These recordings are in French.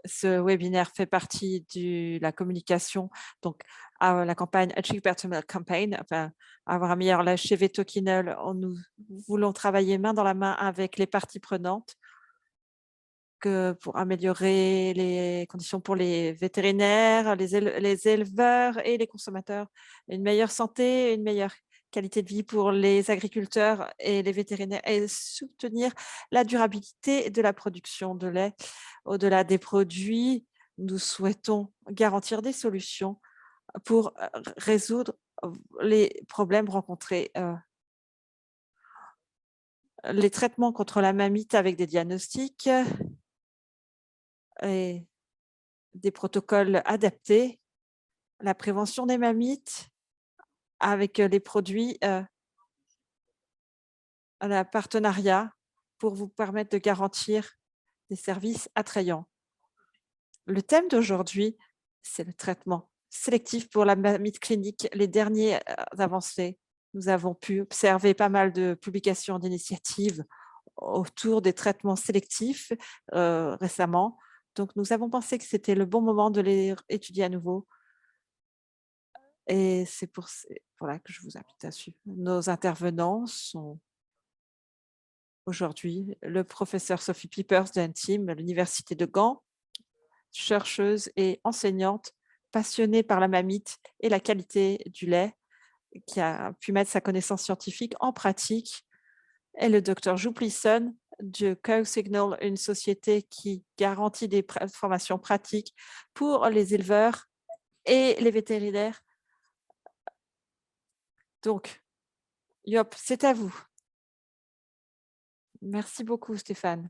Ce webinaire fait partie de la communication, donc la campagne Achieve Better Milk Campaign, enfin, avoir un meilleur lait chez Vetoquinol. Nous voulons travailler main dans la main avec les parties prenantes pour améliorer les conditions pour les vétérinaires, les éleveurs et les consommateurs. Une meilleure santé, une meilleure qualité de vie pour les agriculteurs et les vétérinaires et soutenir la durabilité de la production de lait. Au-delà des produits, nous souhaitons garantir des solutions pour résoudre les problèmes rencontrés. Les traitements contre la mamite avec des diagnostics et des protocoles adaptés, la prévention des mammites avec les produits, un partenariat pour vous permettre de garantir des services attrayants. Le thème d'aujourd'hui, c'est le traitement sélectif pour la mamite clinique, les dernières avancées. Nous avons pu observer pas mal de publications d'initiatives autour des traitements sélectifs récemment. Donc, nous avons pensé que c'était le bon moment de les étudier à nouveau. Et c'est voilà que je vous invite à suivre. Nos intervenants sont aujourd'hui le professeur Sophie Peepers d'Antim, à l'université de Gand, chercheuse et enseignante passionnée par la mamite et la qualité du lait, qui a pu mettre sa connaissance scientifique en pratique, et le docteur Jouplisson de Co-Signal, une société qui garantit des formations pratiques pour les éleveurs et les vétérinaires. Donc, Yop, c'est à vous. Merci beaucoup, Stéphane.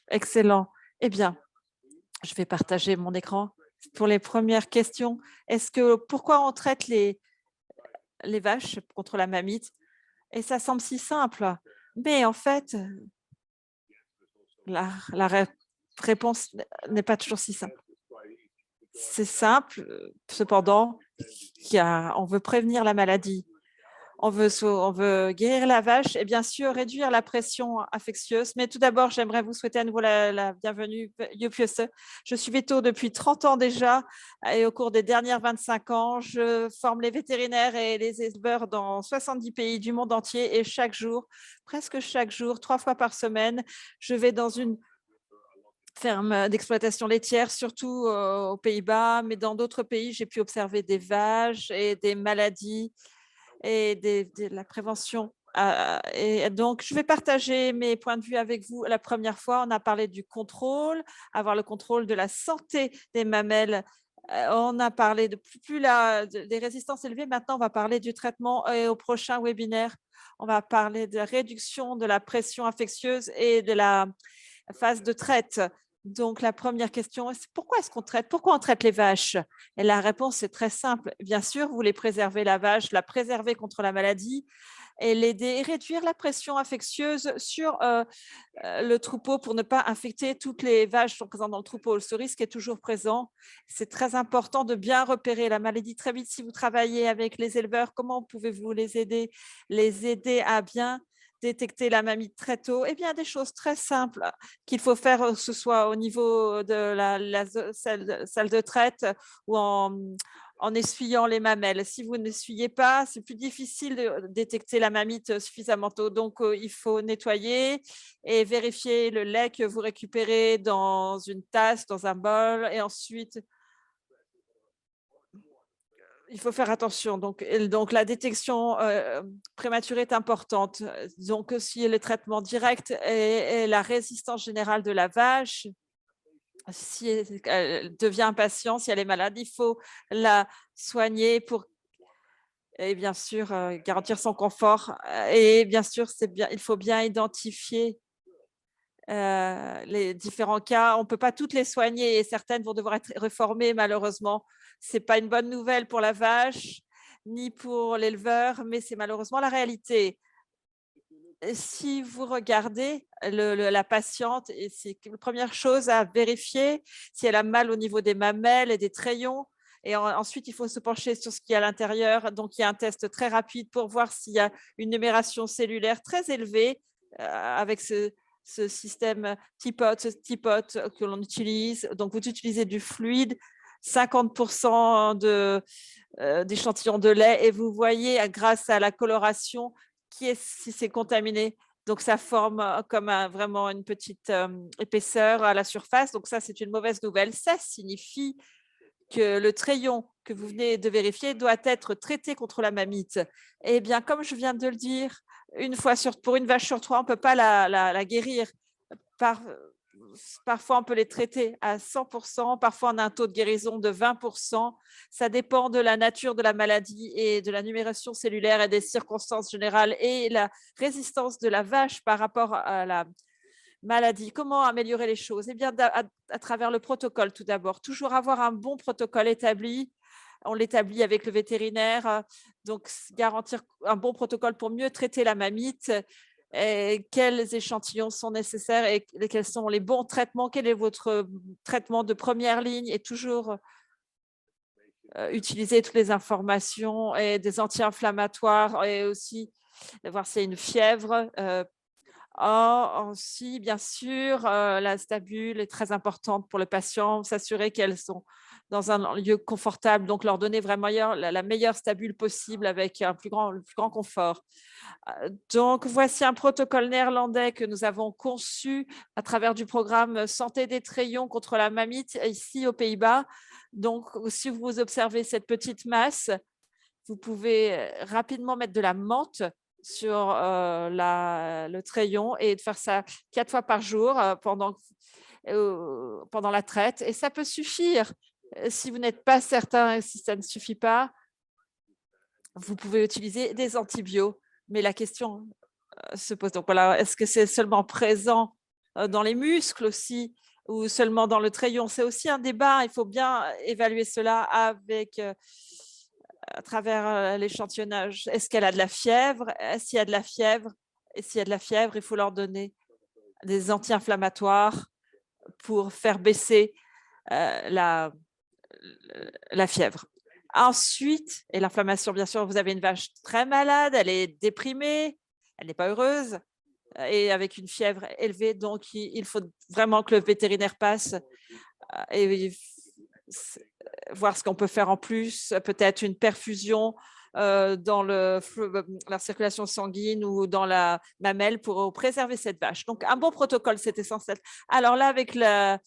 Excellent. Eh bien, je vais partager mon écran pour les premières questions. Pourquoi on traite les vaches contre la mamite? Et ça semble si simple, mais en fait, la réponse n'est pas toujours si simple. C'est simple, cependant, on veut prévenir la maladie. On veut guérir la vache et bien sûr réduire la pression infectieuse. Mais tout d'abord, j'aimerais vous souhaiter à nouveau la bienvenue. Je suis véto depuis 30 ans déjà et au cours des dernières 25 ans, je forme les vétérinaires et les éleveurs dans 70 pays du monde entier et chaque jour, presque chaque jour, 3 fois par semaine, je vais dans une ferme d'exploitation laitière, surtout aux Pays-Bas, mais dans d'autres pays, j'ai pu observer des vaches et des maladies et de la prévention. Et donc, je vais partager mes points de vue avec vous. La première fois, on a parlé du contrôle, avoir le contrôle de la santé des mamelles. On a parlé des résistances élevées. Maintenant, on va parler du traitement et au prochain webinaire, on va parler de la réduction de la pression infectieuse et de la phase de traite. Donc, la première question, c'est pourquoi est-ce qu'on traite? Pourquoi on traite les vaches? Et la réponse est très simple. Bien sûr, vous voulez préserver la vache, la préserver contre la maladie et l'aider et réduire la pression infectieuse sur le troupeau pour ne pas infecter toutes les vaches qui sont présentes dans le troupeau. Ce risque est toujours présent. C'est très important de bien repérer la maladie très vite. Si vous travaillez avec les éleveurs, comment pouvez-vous les aider à bien détecter la mamite très tôt? Eh bien, des choses très simples qu'il faut faire, que ce soit au niveau de la salle de traite ou en essuyant les mamelles. Si vous n'essuyez pas, c'est plus difficile de détecter la mamite suffisamment tôt. Donc, il faut nettoyer et vérifier le lait que vous récupérez dans une tasse, dans un bol. Et ensuite, il faut faire attention. Donc la détection prématurée est importante. Donc, aussi les traitements directs et la résistance générale de la vache. Si elle devient impatiente, si elle est malade, il faut la soigner et bien sûr garantir son confort. Et bien sûr, il faut bien identifier les différents cas. On ne peut pas toutes les soigner et certaines vont devoir être réformées malheureusement. Ce n'est pas une bonne nouvelle pour la vache ni pour l'éleveur, mais c'est malheureusement la réalité. Si vous regardez la patiente, et c'est la première chose à vérifier, si elle a mal au niveau des mamelles et des trayons. Et ensuite, il faut se pencher sur ce qu'il y a à l'intérieur. Donc, il y a un test très rapide pour voir s'il y a une numération cellulaire très élevée avec ce système ce tipote que l'on utilise. Donc, vous utilisez du fluide, 50% d'échantillons de lait et vous voyez, grâce à la coloration, si c'est contaminé. Donc, ça forme comme vraiment une petite épaisseur à la surface. Donc, ça, c'est une mauvaise nouvelle. Ça signifie que le trayon que vous venez de vérifier doit être traité contre la mamite. Eh bien, comme je viens de le dire, pour une vache sur 3, on ne peut pas la guérir. Parfois, on peut les traiter à 100%, parfois on a un taux de guérison de 20%. Ça dépend de la nature de la maladie et de la numération cellulaire et des circonstances générales et la résistance de la vache par rapport à la maladie. Comment améliorer les choses? Eh bien, à travers le protocole tout d'abord. Toujours avoir un bon protocole établi. On l'établit avec le vétérinaire. Donc, garantir un bon protocole pour mieux traiter la mamite. Et quels échantillons sont nécessaires et quels sont les bons traitements? Quel est votre traitement de première ligne? Et toujours utiliser toutes les informations et des anti-inflammatoires et aussi voir s'il y a une fièvre. Aussi, bien sûr, la stabule est très importante pour le patient, s'assurer qu'elles sont dans un lieu confortable, donc leur donner vraiment la meilleure stabule possible avec le plus grand confort. Donc, voici un protocole néerlandais que nous avons conçu à travers du programme Santé des Trayons contre la mamite ici aux Pays-Bas. Donc, si vous observez cette petite masse, vous pouvez rapidement mettre de la menthe sur le trayon et de faire ça 4 fois par jour pendant la traite. Et ça peut suffire. Si vous n'êtes pas certain, si ça ne suffit pas, vous pouvez utiliser des antibiotiques. Mais la question se pose. Donc voilà, est-ce que c'est seulement présent dans les muscles aussi ou seulement dans le trayon? C'est aussi un débat. Il faut bien évaluer cela à travers l'échantillonnage. Est-ce qu'elle a de la fièvre? S'il y a de la fièvre, il faut leur donner des anti-inflammatoires pour faire baisser la fièvre. Ensuite, et l'inflammation, bien sûr, vous avez une vache très malade, elle est déprimée, elle n'est pas heureuse et avec une fièvre élevée. Donc, il faut vraiment que le vétérinaire passe et voir ce qu'on peut faire en plus, peut-être une perfusion dans la circulation sanguine ou dans la mamelle pour préserver cette vache. Donc, un bon protocole, c'est essentiel. Alors là, avec la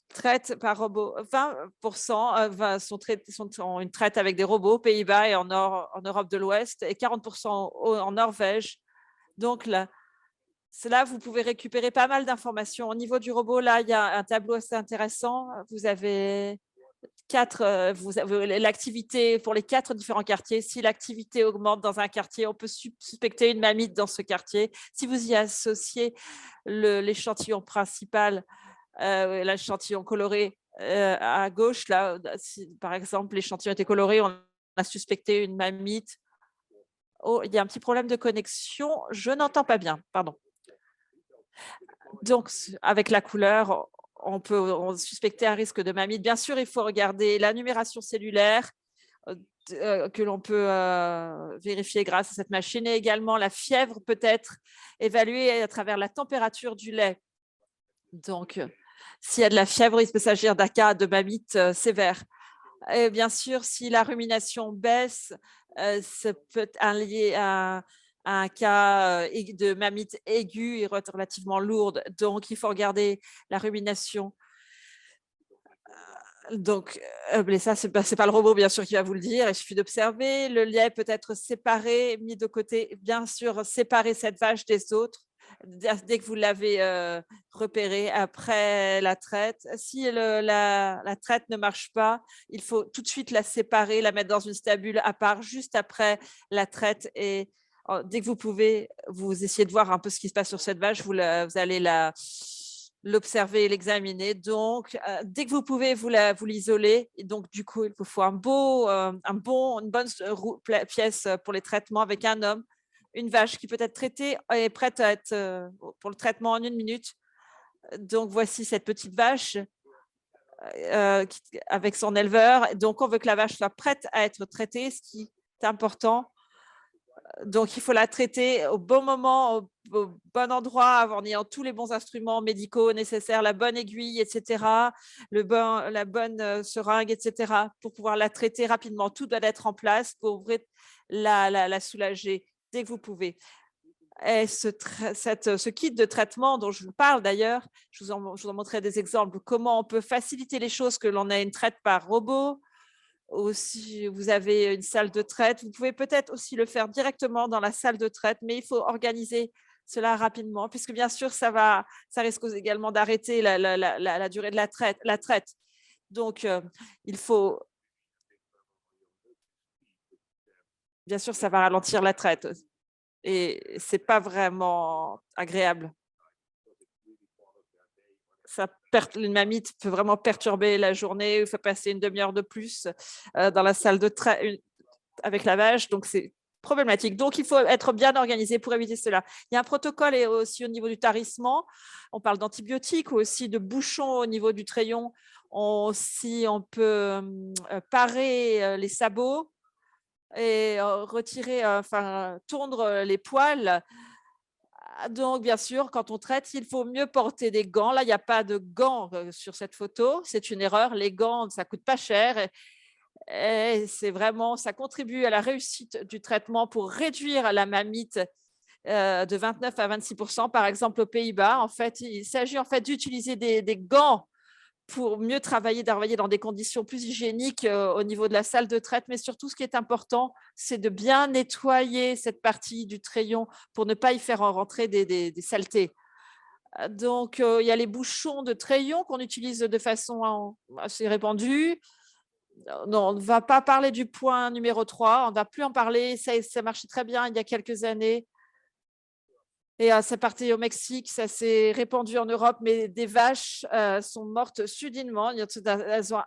traite par robot, 20% sont une traite avec des robots aux Pays-Bas et en Europe de l'Ouest et 40% en Norvège. Donc là, vous pouvez récupérer pas mal d'informations. Au niveau du robot, là, il y a un tableau assez intéressant. Vous avez l'activité pour les 4 différents quartiers. Si l'activité augmente dans un quartier, on peut suspecter une mamite dans ce quartier. Si vous y associez l'échantillon principal, l'échantillon coloré à gauche, là, si, par exemple, l'échantillon était coloré, on a suspecté une mamite. Oh, il y a un petit problème de connexion. Je n'entends pas bien, pardon. Donc, avec la couleur, on peut suspecter un risque de mamite. Bien sûr, il faut regarder la numération cellulaire que l'on peut vérifier grâce à cette machine et également la fièvre peut être évaluée à travers la température du lait. Donc, s'il y a de la fièvre, il peut s'agir d'un cas de mamite sévère. Et bien sûr, si la rumination baisse, ça peut être lié à un cas de mamite aiguë et relativement lourde. Donc, il faut regarder la rumination. Donc, mais ça, ce n'est pas le robot, bien sûr, qui va vous le dire. Il suffit d'observer. Le lait peut être séparé, mis de côté. Bien sûr, séparer cette vache des autres dès que vous l'avez repérée après la traite. Si la traite ne marche pas, il faut tout de suite la séparer, la mettre dans une stabule à part juste après la traite. Et dès que vous pouvez, vous essayez de voir un peu ce qui se passe sur cette vache. Vous allez l'observer et l'examiner. Donc, dès que vous pouvez, vous l'isolez. Et donc, du coup, il vous faut une bonne pièce pour les traitements avec un homme, une vache qui peut être traitée et prête à être pour le traitement en 1 minute. Donc, voici cette petite vache avec son éleveur. Donc, on veut que la vache soit prête à être traitée, ce qui est important. Donc, il faut la traiter au bon moment, au bon endroit, en ayant tous les bons instruments médicaux nécessaires, la bonne aiguille, etc., la bonne seringue, etc., pour pouvoir la traiter rapidement. Tout doit être en place pour la soulager dès que vous pouvez. Et ce kit de traitement dont je vous parle d'ailleurs, je vous en montrerai des exemples, comment on peut faciliter les choses, que l'on ait une traite par robot. Aussi, vous avez une salle de traite. Vous pouvez peut-être aussi le faire directement dans la salle de traite, mais il faut organiser cela rapidement, puisque bien sûr, ça risque également d'arrêter la durée de la traite. Donc, il faut, bien sûr, ça va ralentir la traite et c'est pas vraiment agréable. Une mamite peut vraiment perturber la journée, il faut passer une demi-heure de plus dans la salle de traite avec la vache, donc c'est problématique. Donc, il faut être bien organisé pour éviter cela. Il y a un protocole aussi au niveau du tarissement. On parle d'antibiotiques ou aussi de bouchons au niveau du treillon. On peut parer les sabots et tondre les poils. Donc, bien sûr, quand on traite, il faut mieux porter des gants. Là, il n'y a pas de gants sur cette photo. C'est une erreur. Les gants, ça ne coûte pas cher. Et c'est vraiment, ça contribue à la réussite du traitement pour réduire la mamite de 29 à 26%. Par exemple, aux Pays-Bas, en fait, il s'agit en fait d'utiliser des gants pour mieux travailler dans des conditions plus hygiéniques au niveau de la salle de traite. Mais surtout, ce qui est important, c'est de bien nettoyer cette partie du treillon pour ne pas y faire rentrer des saletés. Donc, il y a les bouchons de treillon qu'on utilise de façon assez répandue. Non, on ne va pas parler du point numéro 3. On ne va plus en parler. Ça marchait très bien il y a quelques années. Et ça partait au Mexique, ça s'est répandu en Europe, mais des vaches sont mortes subitement. Elles ont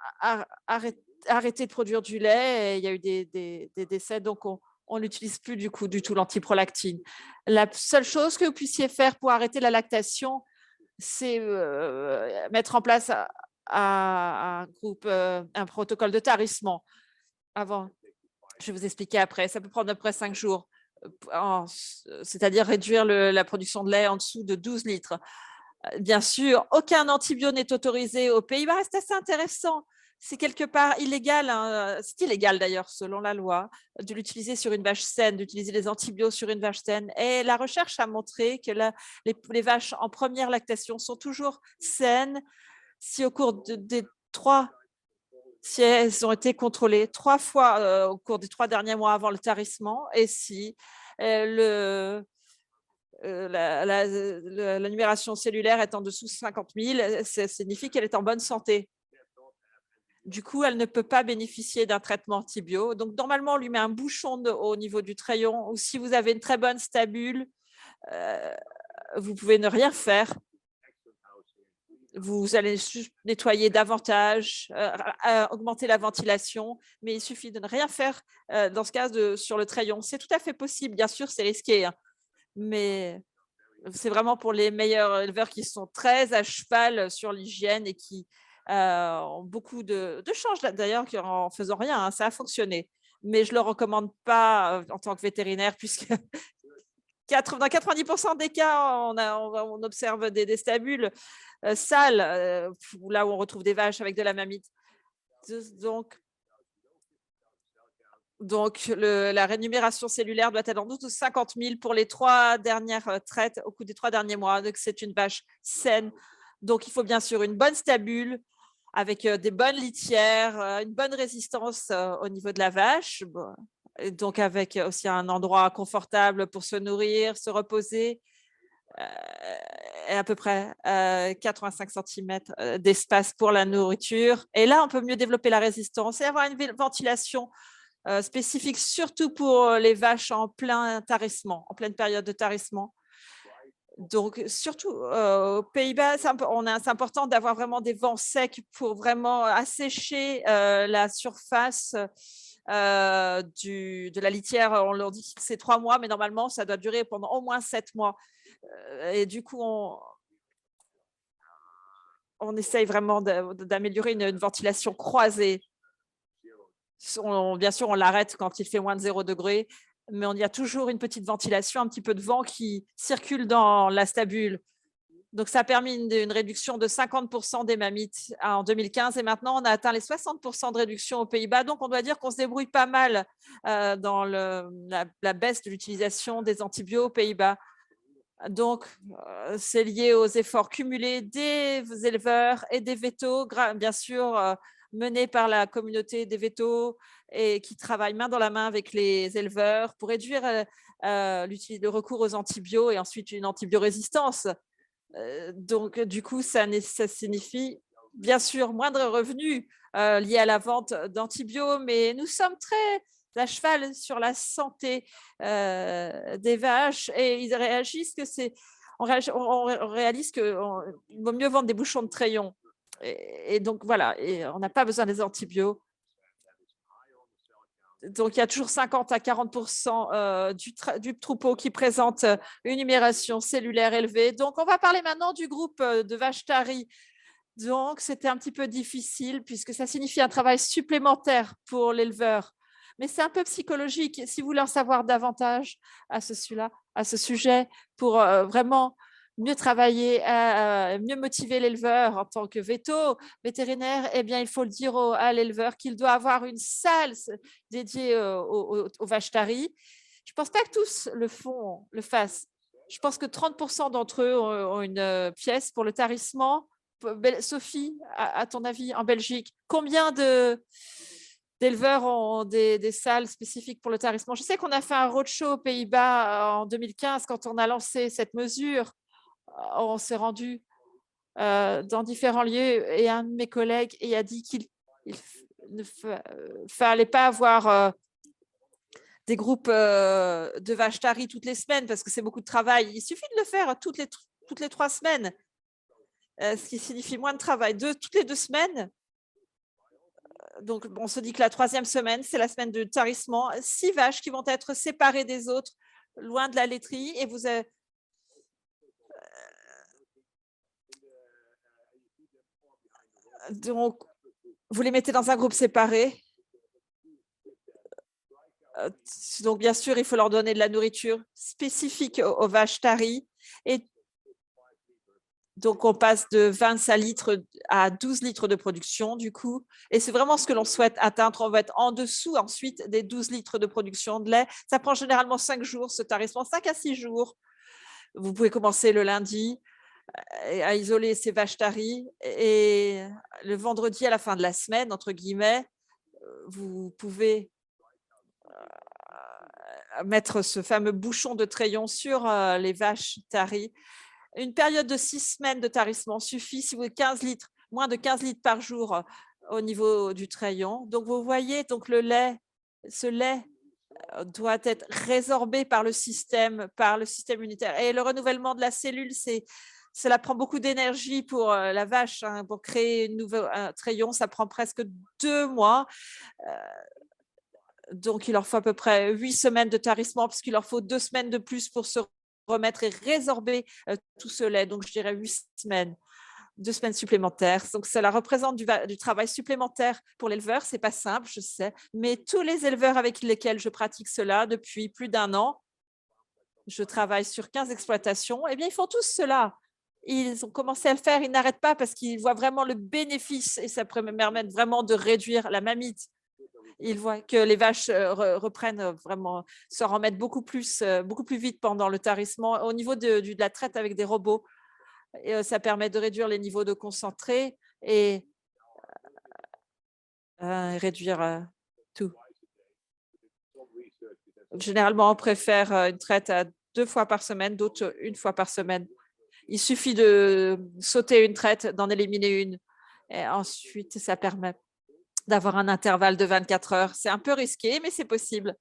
arrêté de produire du lait et il y a eu des décès. Donc, on n'utilise plus du tout l'antiprolactine. La seule chose que vous puissiez faire pour arrêter la lactation, c'est mettre en place un protocole de tarissement avant. Je vais vous expliquer après. Ça peut prendre à peu près 5 jours, c'est-à-dire réduire la production de lait en dessous de 12 litres. Bien sûr, aucun antibiotique n'est autorisé aux Pays-Bas. C'est assez intéressant. C'est quelque part illégal, hein. C'est illégal d'ailleurs, selon la loi, de l'utiliser sur une vache saine, d'utiliser les antibiotiques sur une vache saine. Et la recherche a montré que les vaches en première lactation sont toujours saines si au cours des 3 si elles ont été contrôlées 3 fois au cours des 3 derniers mois avant le tarissement et si la numération cellulaire est en dessous de 50 000, ça signifie qu'elle est en bonne santé. Du coup, elle ne peut pas bénéficier d'un traitement antibio. Donc, normalement, on lui met un bouchon au niveau du treillon ou si vous avez une très bonne stabule, vous pouvez ne rien faire. Vous allez nettoyer davantage, augmenter la ventilation, mais il suffit de ne rien faire dans ce cas sur le treillon. C'est tout à fait possible, bien sûr, c'est risqué, hein, mais c'est vraiment pour les meilleurs éleveurs qui sont très à cheval sur l'hygiène et qui ont beaucoup de chances d'ailleurs en faisant rien, hein, ça a fonctionné. Mais je ne le recommande pas en tant que vétérinaire puisque dans 90% des cas, on observe des stabules sales, là où on retrouve des vaches avec de la mamite. Donc la rémunération cellulaire doit être en dessous de 50 000 pour les 3 dernières traites au cours des 3 derniers mois. Donc, c'est une vache saine. Donc, il faut bien sûr une bonne stabule avec des bonnes litières, une bonne résistance au niveau de la vache. Bon. Et donc, avec aussi un endroit confortable pour se nourrir, se reposer. Et à peu près 85 cm d'espace pour la nourriture. Et là, on peut mieux développer la résistance et avoir une ventilation spécifique, surtout pour les vaches en plein tarissement, en pleine période de tarissement. Donc, surtout aux Pays-Bas, c'est important d'avoir vraiment des vents secs pour vraiment assécher la surface de la litière. On leur dit que c'est 3 mois, mais normalement, ça doit durer pendant au moins 7 mois. Et du coup, on essaye vraiment d'améliorer une ventilation croisée. Bien sûr, on l'arrête quand il fait moins de 0 degré. mais il y a toujours une petite ventilation, un petit peu de vent qui circule dans la stabule. Donc, ça a permis une réduction de 50% des mammifs en 2015 et maintenant, on a atteint les 60% de réduction aux Pays-Bas. Donc, on doit dire qu'on se débrouille pas mal dans la baisse de l'utilisation des antibiotiques aux Pays-Bas. Donc, c'est lié aux efforts cumulés des éleveurs et des vétos, bien sûr, menés par la communauté des vétos et qui travaillent main dans la main avec les éleveurs pour réduire le recours aux antibiotiques et ensuite une antibiorésistance. Donc, du coup, ça signifie bien sûr moindre revenus liés à la vente d'antibiotiques, mais nous sommes très à cheval sur la santé des vaches et ils réagissent que on réalise qu'il vaut mieux vendre des bouchons de crayon. Et donc, voilà, et on n'a pas besoin des antibiotiques. Donc, il y a toujours 50 à 40% du troupeau qui présente une numération cellulaire élevée. Donc, on va parler maintenant du groupe de vaches taries. Donc, c'était un petit peu difficile puisque ça signifie un travail supplémentaire pour l'éleveur. Mais c'est un peu psychologique. Si vous voulez en savoir davantage à ce sujet, pour vraiment mieux travailler, mieux motiver l'éleveur en tant que vétérinaire, eh bien, il faut le dire à l'éleveur qu'il doit avoir une salle dédiée aux vaches taries. Je ne pense pas que tous le fassent. Je pense que 30% d'entre eux ont une pièce pour le tarissement. Sophie, à ton avis, en Belgique, combien d'éleveurs ont des salles spécifiques pour le tarissement? Je sais qu'on a fait un roadshow aux Pays-Bas en 2015 quand on a lancé cette mesure. On s'est rendu dans différents lieux et un de mes collègues a dit qu'il ne fallait pas avoir des groupes de vaches taries toutes les semaines parce que c'est beaucoup de travail. Il suffit de le faire toutes les 3 semaines, ce qui signifie moins de travail. Toutes les 2 semaines. Donc, on se dit que la 3e semaine, c'est la semaine de tarissement. 6 vaches qui vont être séparées des autres, loin de la laiterie. Et vous avez donc, vous les mettez dans un groupe séparé. Donc, bien sûr, il faut leur donner de la nourriture spécifique aux vaches taries. Et donc, on passe de 25 litres à 12 litres de production, du coup. Et c'est vraiment ce que l'on souhaite atteindre. On va être en dessous ensuite des 12 litres de production de lait. Ça prend généralement 5 jours, ce tarissement, 5 à 6 jours. Vous pouvez commencer le lundi à isoler ces vaches taries. Et le vendredi, à la fin de la semaine, entre guillemets, vous pouvez mettre ce fameux bouchon de Trayon sur les vaches taries. Une période de 6 semaines de tarissement suffit si vous avez 15 litres, moins de 15 litres par jour au niveau du Trayon. Donc, vous voyez, donc ce lait doit être résorbé par le système immunitaire. Et le renouvellement de la cellule, cela prend beaucoup d'énergie pour la vache. Pour créer un Trayon, ça prend presque 2 mois. Donc, il leur faut à peu près 8 semaines de tarissement, parce qu'il leur faut 2 semaines de plus pour se remettre et résorber tout ce lait. Donc, je dirais 8 semaines, 2 semaines supplémentaires. Donc, cela représente du travail supplémentaire pour l'éleveur. Ce n'est pas simple, je sais, mais tous les éleveurs avec lesquels je pratique cela depuis plus d'1 an, je travaille sur 15 exploitations, eh bien, ils font tous cela. Ils ont commencé à le faire, ils n'arrêtent pas parce qu'ils voient vraiment le bénéfice et ça permet vraiment de réduire la mamite. Ils voient que les vaches reprennent vraiment, se remettent beaucoup plus vite pendant le tarissement. Au niveau de la traite avec des robots, et, ça permet de réduire les niveaux de concentré et réduire tout. Généralement, on préfère une traite à 2 fois par semaine, d'autres 1 fois par semaine. Il suffit de sauter une traite, d'en éliminer une. Et ensuite, ça permet d'avoir un intervalle de 24 heures. C'est un peu risqué, mais c'est possible.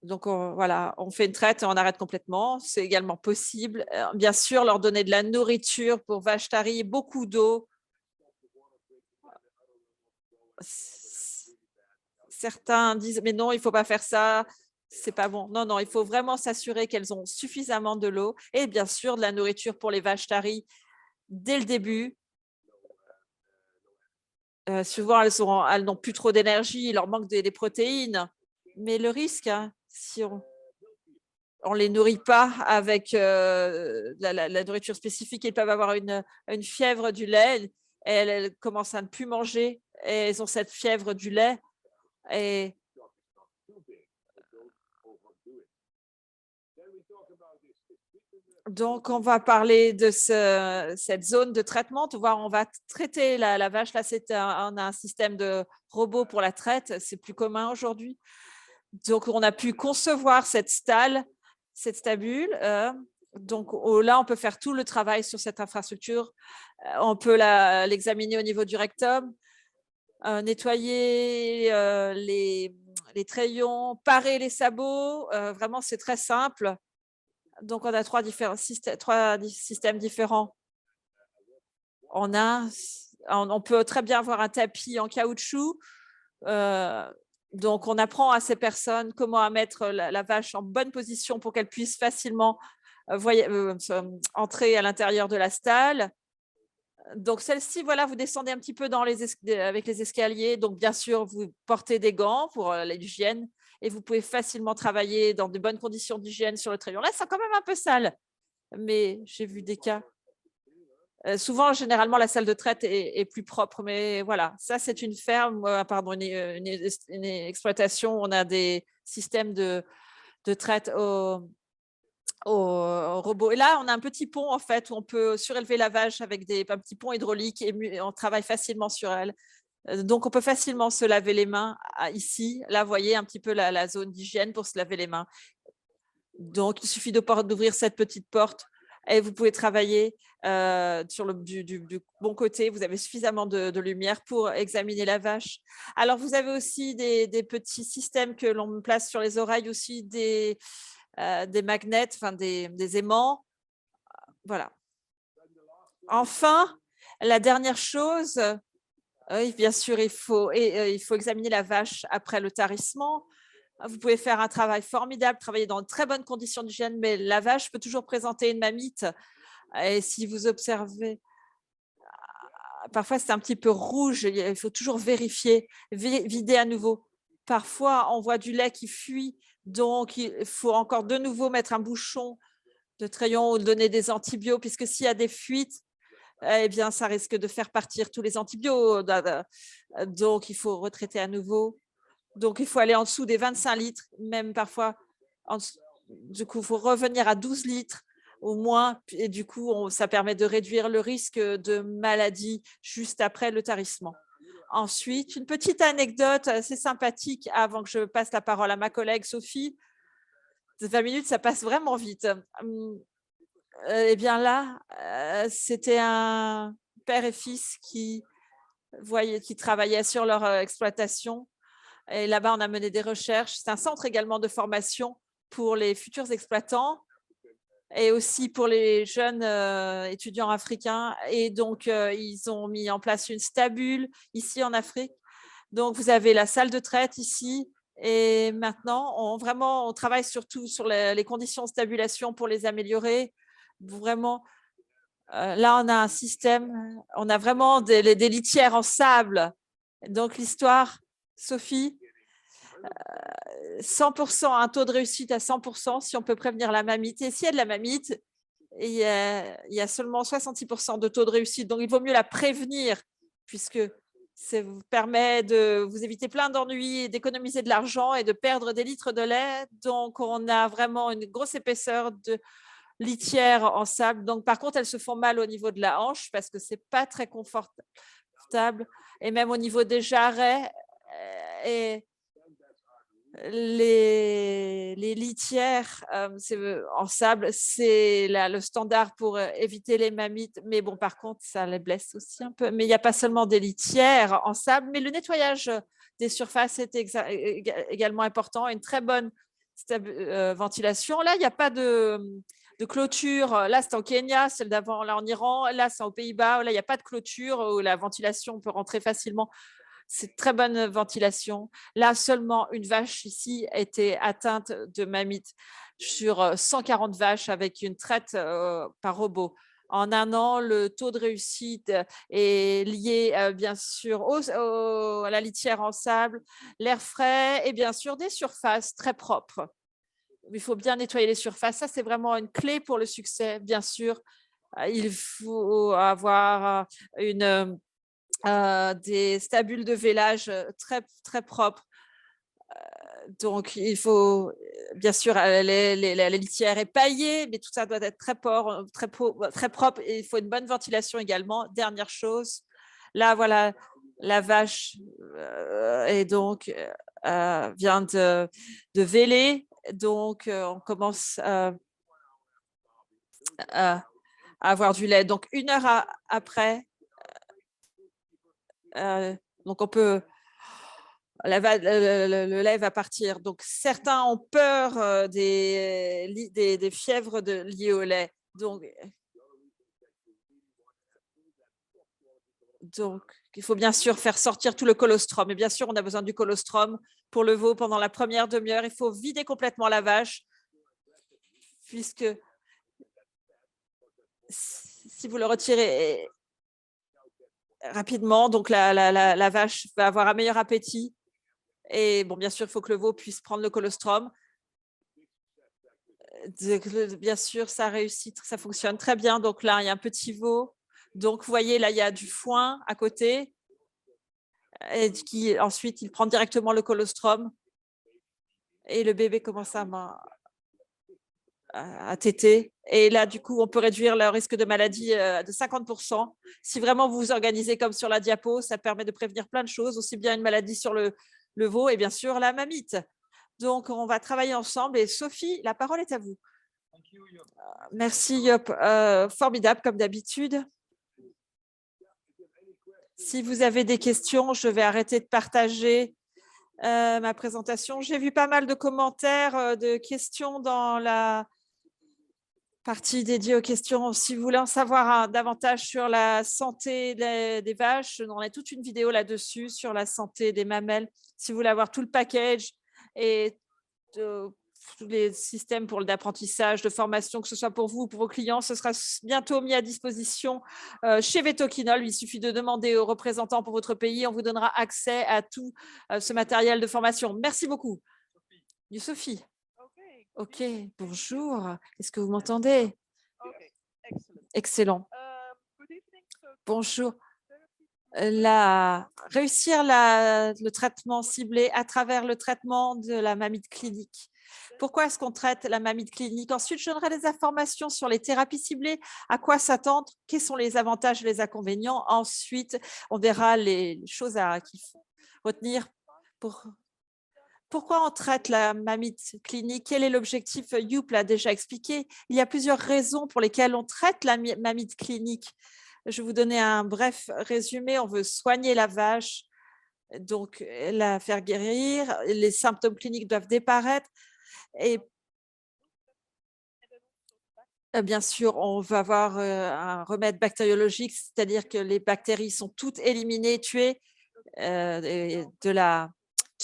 Donc, voilà, on fait une traite et on arrête complètement. C'est également possible. Bien sûr, leur donner de la nourriture pour vaches taries, beaucoup d'eau. Certains disent, mais non, il ne faut pas faire ça. C'est pas bon. Non, non, il faut vraiment s'assurer qu'elles ont suffisamment de l'eau et bien sûr de la nourriture pour les vaches taries dès le début. Souvent, elles n'ont plus trop d'énergie, il leur manque des protéines. Mais le risque, hein, si on les nourrit pas avec la nourriture spécifique, ils peuvent avoir une fièvre du lait, elles commencent à ne plus manger, et elles ont cette fièvre du lait. Et donc, on va parler de cette zone de traitement. Tu vois, on va traiter la vache. Là, on a un système de robot pour la traite. C'est plus commun aujourd'hui. Donc, on a pu concevoir cette stabule. Donc, là, on peut faire tout le travail sur cette infrastructure. On peut l'examiner au niveau du rectum, nettoyer les trayons, parer les sabots. Vraiment, c'est très simple. Donc, on a trois systèmes différents. On peut très bien avoir un tapis en caoutchouc. Donc, on apprend à ces personnes comment mettre la vache en bonne position pour qu'elle puisse facilement entrer à l'intérieur de la stalle. Donc, celle-ci, voilà, vous descendez un petit peu avec les escaliers. Donc, bien sûr, vous portez des gants pour l'hygiène et vous pouvez facilement travailler dans de bonnes conditions d'hygiène sur le crayon. Là, c'est quand même un peu sale, mais j'ai vu des cas. Souvent, généralement, la salle de traite est plus propre, mais voilà, ça, c'est une ferme, pardon, une exploitation. On a des systèmes de traite au robot. Et là, on a un petit pont, en fait, où on peut surélever la vache avec un petit pont hydraulique et on travaille facilement sur elle. Donc, on peut facilement se laver les mains ici. Là, vous voyez un petit peu la zone d'hygiène pour se laver les mains. Donc, il suffit d'ouvrir cette petite porte et vous pouvez travailler sur du bon côté. Vous avez suffisamment de lumière pour examiner la vache. Alors, vous avez aussi des petits systèmes que l'on place sur les oreilles, aussi des magnets, enfin des aimants. Voilà. Enfin, la dernière chose, oui, bien sûr, il faut examiner la vache après le tarissement. Vous pouvez faire un travail formidable, travailler dans de très bonnes conditions d'hygiène, mais la vache peut toujours présenter une mamite. Et si vous observez, parfois c'est un petit peu rouge, il faut toujours vérifier, vider à nouveau. Parfois, on voit du lait qui fuit, donc il faut encore de nouveau mettre un bouchon de trayon ou donner des antibiotiques, puisque s'il y a des fuites, eh bien, ça risque de faire partir tous les antibiotiques. Donc, il faut retraiter à nouveau. Donc, il faut aller en dessous des 25 litres, même parfois. Du coup, il faut revenir à 12 litres au moins. Et du coup, ça permet de réduire le risque de maladie juste après le tarissement. Ensuite, une petite anecdote assez sympathique avant que je passe la parole à ma collègue Sophie. 20 minutes, ça passe vraiment vite. Eh bien là, c'était un père et fils qui travaillaient sur leur exploitation. Et là-bas, on a mené des recherches. C'est un centre également de formation pour les futurs exploitants et aussi pour les jeunes étudiants africains. Et donc, ils ont mis en place une stabule ici en Afrique. Donc, vous avez la salle de traite ici. Et maintenant, on travaille surtout sur les conditions de stabulation pour les améliorer. Vraiment, là, on a un système, on a vraiment des litières en sable. Donc, l'histoire, Sophie, 100%, un taux de réussite à 100% si on peut prévenir la mamite. Et s'il y a de la mamite, il y a seulement 66% de taux de réussite. Donc, il vaut mieux la prévenir puisque ça vous permet de vous éviter plein d'ennuis, d'économiser de l'argent et de perdre des litres de lait. Donc, on a vraiment une grosse épaisseur de litière en sable. Donc, par contre, elles se font mal au niveau de la hanche parce que c'est pas très confortable. Et même au niveau des jarrets, et les litières en sable, c'est le standard pour éviter les mammites. Mais bon, par contre, ça les blesse aussi un peu. Mais il n'y a pas seulement des litières en sable, mais le nettoyage des surfaces est également important. Une très bonne ventilation. Là, il n'y a pas de clôture. Là, c'est en Kenya, celle d'avant, là en Iran. Là, c'est aux Pays-Bas. Là, il n'y a pas de clôture où la ventilation peut rentrer facilement. C'est très bonne ventilation. Là, seulement une vache ici a été atteinte de mamite sur 140 vaches avec une traite par robot. En un an, le taux de réussite est lié bien sûr à la litière en sable, l'air frais et bien sûr des surfaces très propres. Il faut bien nettoyer les surfaces. Ça, c'est vraiment une clé pour le succès, bien sûr. Il faut avoir des stabules de vélage très, très propres. Donc, il faut, bien sûr, la litière est paillée, mais tout ça doit être très propre et il faut une bonne ventilation également. Dernière chose, là, voilà, la vache et donc vient de véler. Donc, on commence à avoir du lait. Donc, 1 heure après, donc on peut le lait va partir. Donc, certains ont peur des fièvres liées au lait. Donc, il faut bien sûr faire sortir tout le colostrum. Et bien sûr, on a besoin du colostrum pour le veau pendant la première demi-heure. Il faut vider complètement la vache, puisque si vous le retirez rapidement, donc la vache va avoir un meilleur appétit. Et bon, bien sûr, il faut que le veau puisse prendre le colostrum. Bien sûr, ça réussit, ça fonctionne très bien. Donc là, il y a un petit veau. Donc, vous voyez, là, il y a du foin à côté. Et ensuite, il prend directement le colostrum. Et le bébé commence à téter. Et là, du coup, on peut réduire le risque de maladie de 50%. Si vraiment vous vous organisez comme sur la diapo, ça permet de prévenir plein de choses, aussi bien une maladie sur le veau et bien sûr la mamite. Donc, on va travailler ensemble. Et Sophie, la parole est à vous. Merci, Yop. Formidable, comme d'habitude. Si vous avez des questions, je vais arrêter de partager ma présentation. J'ai vu pas mal de commentaires, de questions dans la partie dédiée aux questions. Si vous voulez en savoir davantage sur la santé des vaches, on a toute une vidéo là-dessus sur la santé des mamelles. Si vous voulez avoir tout le package et tous les systèmes pour d'apprentissage, de formation, que ce soit pour vous ou pour vos clients, ce sera bientôt mis à disposition chez Vetoquinol. Il suffit de demander aux représentants pour votre pays. On vous donnera accès à tout ce matériel de formation. Merci beaucoup. Sophie. OK, bonjour. Est-ce que vous m'entendez? Excellent. Bonjour. Réussir le traitement ciblé à travers le traitement de la mamite clinique. Pourquoi est-ce qu'on traite la mamite clinique? Ensuite, je donnerai des informations sur les thérapies ciblées, à quoi s'attendre, quels sont les avantages et les inconvénients. Ensuite, on verra les choses qu'il faut retenir. Pourquoi on traite la mamite clinique? Quel est l'objectif? Youp l'a déjà expliqué. Il y a plusieurs raisons pour lesquelles on traite la mamite clinique. Je vais vous donner un bref résumé. On veut soigner la vache, donc la faire guérir. Les symptômes cliniques doivent disparaître. Et bien sûr, on va avoir un remède bactériologique, c'est-à-dire que les bactéries sont toutes éliminées, tuées,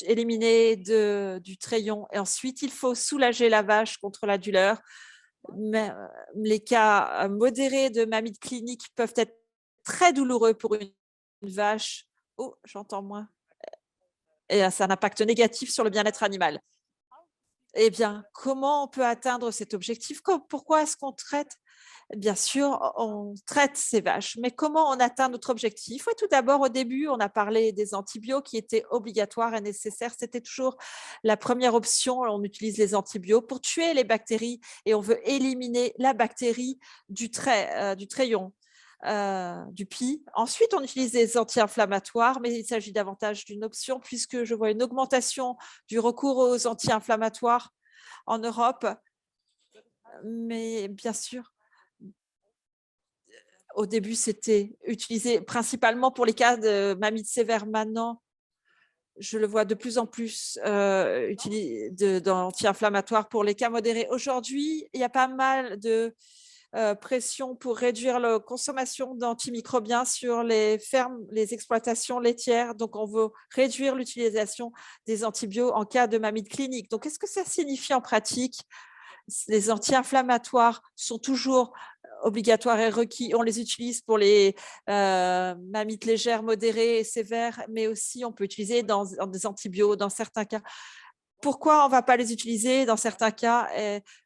éliminées du treillon. Et ensuite, il faut soulager la vache contre la douleur. Mais, les cas modérés de mamite clinique peuvent être très douloureux pour une vache. Oh, j'entends moins. Et ça a un impact négatif sur le bien-être animal. Eh bien, comment on peut atteindre cet objectif? Pourquoi est-ce qu'on traite? Bien sûr, on traite ces vaches, mais comment on atteint notre objectif? Oui, tout d'abord, au début, on a parlé des antibiotiques qui étaient obligatoires et nécessaires. C'était toujours la première option. On utilise les antibiotiques pour tuer les bactéries et on veut éliminer la bactérie du treillon. Du pie. Ensuite, on utilise des anti-inflammatoires, mais il s'agit davantage d'une option puisque je vois une augmentation du recours aux anti-inflammatoires en Europe. Mais bien sûr, au début, c'était utilisé principalement pour les cas de mamite sévère. Maintenant, je le vois de plus en plus d'anti-inflammatoires pour les cas modérés. Aujourd'hui, il y a pas mal de pression pour réduire la consommation d'antimicrobiens sur les fermes, les exploitations laitières. Donc, on veut réduire l'utilisation des antibiotiques en cas de mamite clinique. Donc, qu'est-ce que ça signifie en pratique? Les anti-inflammatoires sont toujours obligatoires et requis. On les utilise pour les mammites légères, modérées et sévères, mais aussi on peut utiliser dans des antibiotiques dans certains cas. Pourquoi on ne va pas les utiliser dans certains cas?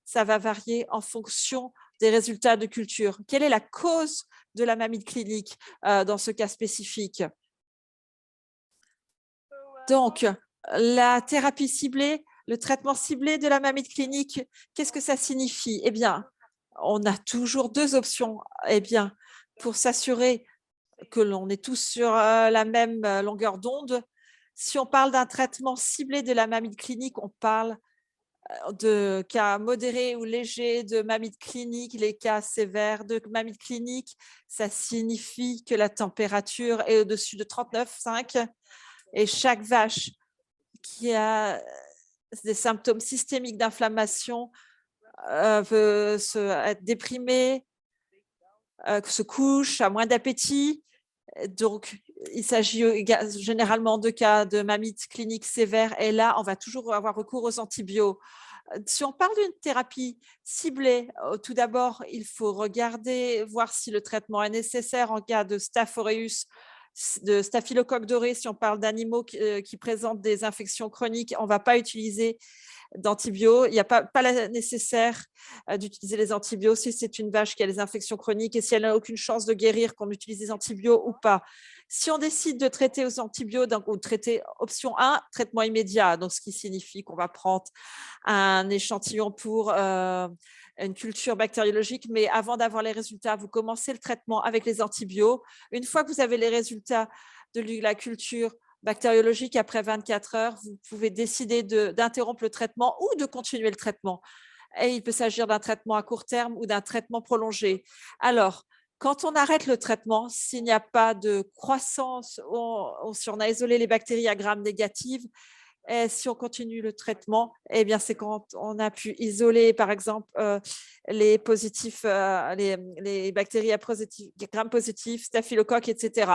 Ça va varier en fonction des résultats de culture. Quelle est la cause de la mammite clinique dans ce cas spécifique? Donc, la thérapie ciblée, le traitement ciblé de la mammite clinique, qu'est-ce que ça signifie? Eh bien, on a toujours deux options. Eh bien, pour s'assurer que l'on est tous sur la même longueur d'onde, si on parle d'un traitement ciblé de la mammite clinique, on parle de cas modérés ou légers de mammite clinique, les cas sévères de mammite clinique, ça signifie que la température est au-dessus de 39,5 et chaque vache qui a des symptômes systémiques d'inflammation veut être déprimée, se couche, a moins d'appétit. Donc, il s'agit généralement de cas de mammite clinique sévère et là, on va toujours avoir recours aux antibiotiques. Si on parle d'une thérapie ciblée, tout d'abord, il faut regarder, voir si le traitement est nécessaire en cas de Staph aureus, de staphylocoque doré. Si on parle d'animaux qui présentent des infections chroniques, on ne va pas utiliser d'antibiotiques. Il n'y a pas nécessaire d'utiliser les antibiotiques si c'est une vache qui a des infections chroniques et si elle n'a aucune chance de guérir, qu'on utilise des antibiotiques ou pas. Si on décide de traiter aux antibiotiques, donc, ou traiter option 1, traitement immédiat, donc ce qui signifie qu'on va prendre un échantillon pour une culture bactériologique, mais avant d'avoir les résultats, vous commencez le traitement avec les antibiotiques. Une fois que vous avez les résultats de la culture bactériologique après 24 heures, vous pouvez décider d'interrompre le traitement ou de continuer le traitement. Et il peut s'agir d'un traitement à court terme ou d'un traitement prolongé. Alors, quand on arrête le traitement, s'il n'y a pas de croissance, si on a isolé les bactéries à gram négatives, et si on continue le traitement, eh bien, c'est quand on a pu isoler, par exemple, les positifs, les bactéries à gram positif, staphylocoque, etc.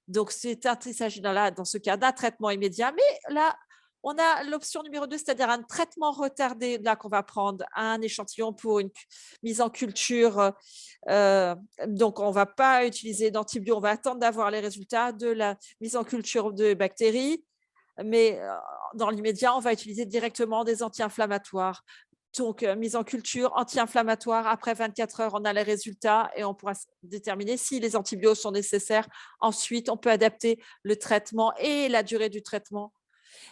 Donc, il s'agit dans ce cas d'un traitement immédiat. Mais là, on a l'option numéro 2, c'est-à-dire un traitement retardé, là qu'on va prendre un échantillon pour une mise en culture. Donc, on ne va pas utiliser d'antibiotiques, on va attendre d'avoir les résultats de la mise en culture de bactéries. Mais dans l'immédiat, on va utiliser directement des anti-inflammatoires. Donc, mise en culture, anti-inflammatoire, après 24 heures, on a les résultats et on pourra déterminer si les antibiotiques sont nécessaires. Ensuite, on peut adapter le traitement et la durée du traitement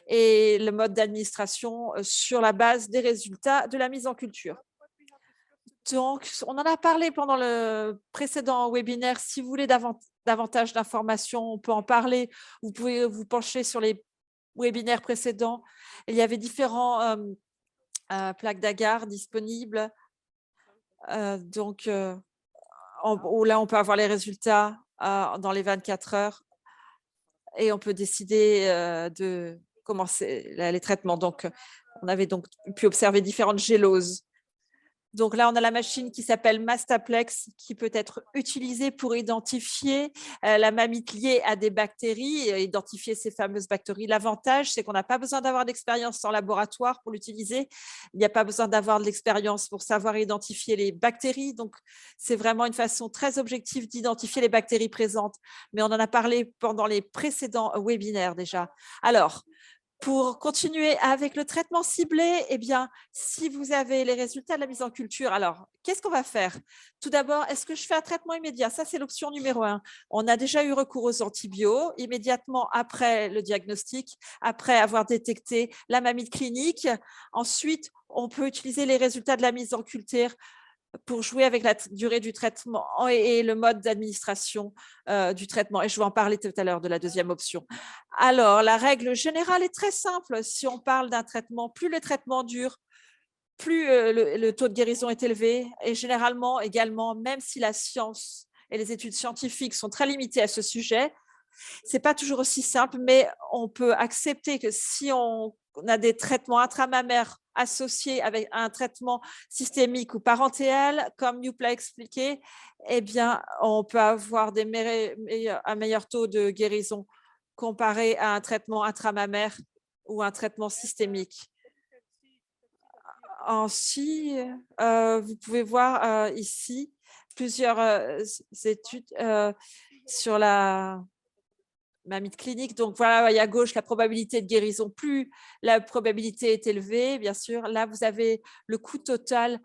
et le mode d'administration sur la base des résultats de la mise en culture. Donc, on en a parlé pendant le précédent webinaire. Si vous voulez davantage d'informations, on peut en parler. Vous pouvez vous pencher sur les webinaires précédents. Il y avait différents plaques d'agar disponibles. Donc, là, on peut avoir les résultats dans les 24 heures et on peut décider de commencer les traitements. Donc, on avait donc pu observer différentes géloses. Donc là, on a la machine qui s'appelle Mastaplex qui peut être utilisée pour identifier la mamite liée à des bactéries, et identifier ces fameuses bactéries. L'avantage, c'est qu'on n'a pas besoin d'avoir d'expérience en laboratoire pour l'utiliser. Il n'y a pas besoin d'avoir de l'expérience pour savoir identifier les bactéries. Donc, c'est vraiment une façon très objective d'identifier les bactéries présentes. Mais on en a parlé pendant les précédents webinaires déjà. Alors, pour continuer avec le traitement ciblé, eh bien, si vous avez les résultats de la mise en culture, alors, qu'est-ce qu'on va faire? Tout d'abord, est-ce que je fais un traitement immédiat? Ça, c'est l'option numéro 1. On a déjà eu recours aux antibiotiques immédiatement après le diagnostic, après avoir détecté la mamite clinique. Ensuite, on peut utiliser les résultats de la mise en culture pour jouer avec la durée du traitement et le mode d'administration du traitement. Et je vais en parler tout à l'heure de la deuxième option. Alors, la règle générale est très simple. Si on parle d'un traitement, plus le traitement dure, plus le taux de guérison est élevé. Et généralement, également, même si la science et les études scientifiques sont très limitées à ce sujet, ce n'est pas toujours aussi simple, mais on peut accepter que si on a des traitements intramammaires associés avec un traitement systémique ou parentéral, comme Newp l'a expliqué, eh bien, on peut avoir un meilleur taux de guérison comparé à un traitement intramammaire ou un traitement systémique. Ainsi, vous pouvez voir ici plusieurs études sur la mamite clinique. Donc, voilà, à gauche, la probabilité de guérison. Plus la probabilité est élevée, bien sûr. Là, vous avez le coût total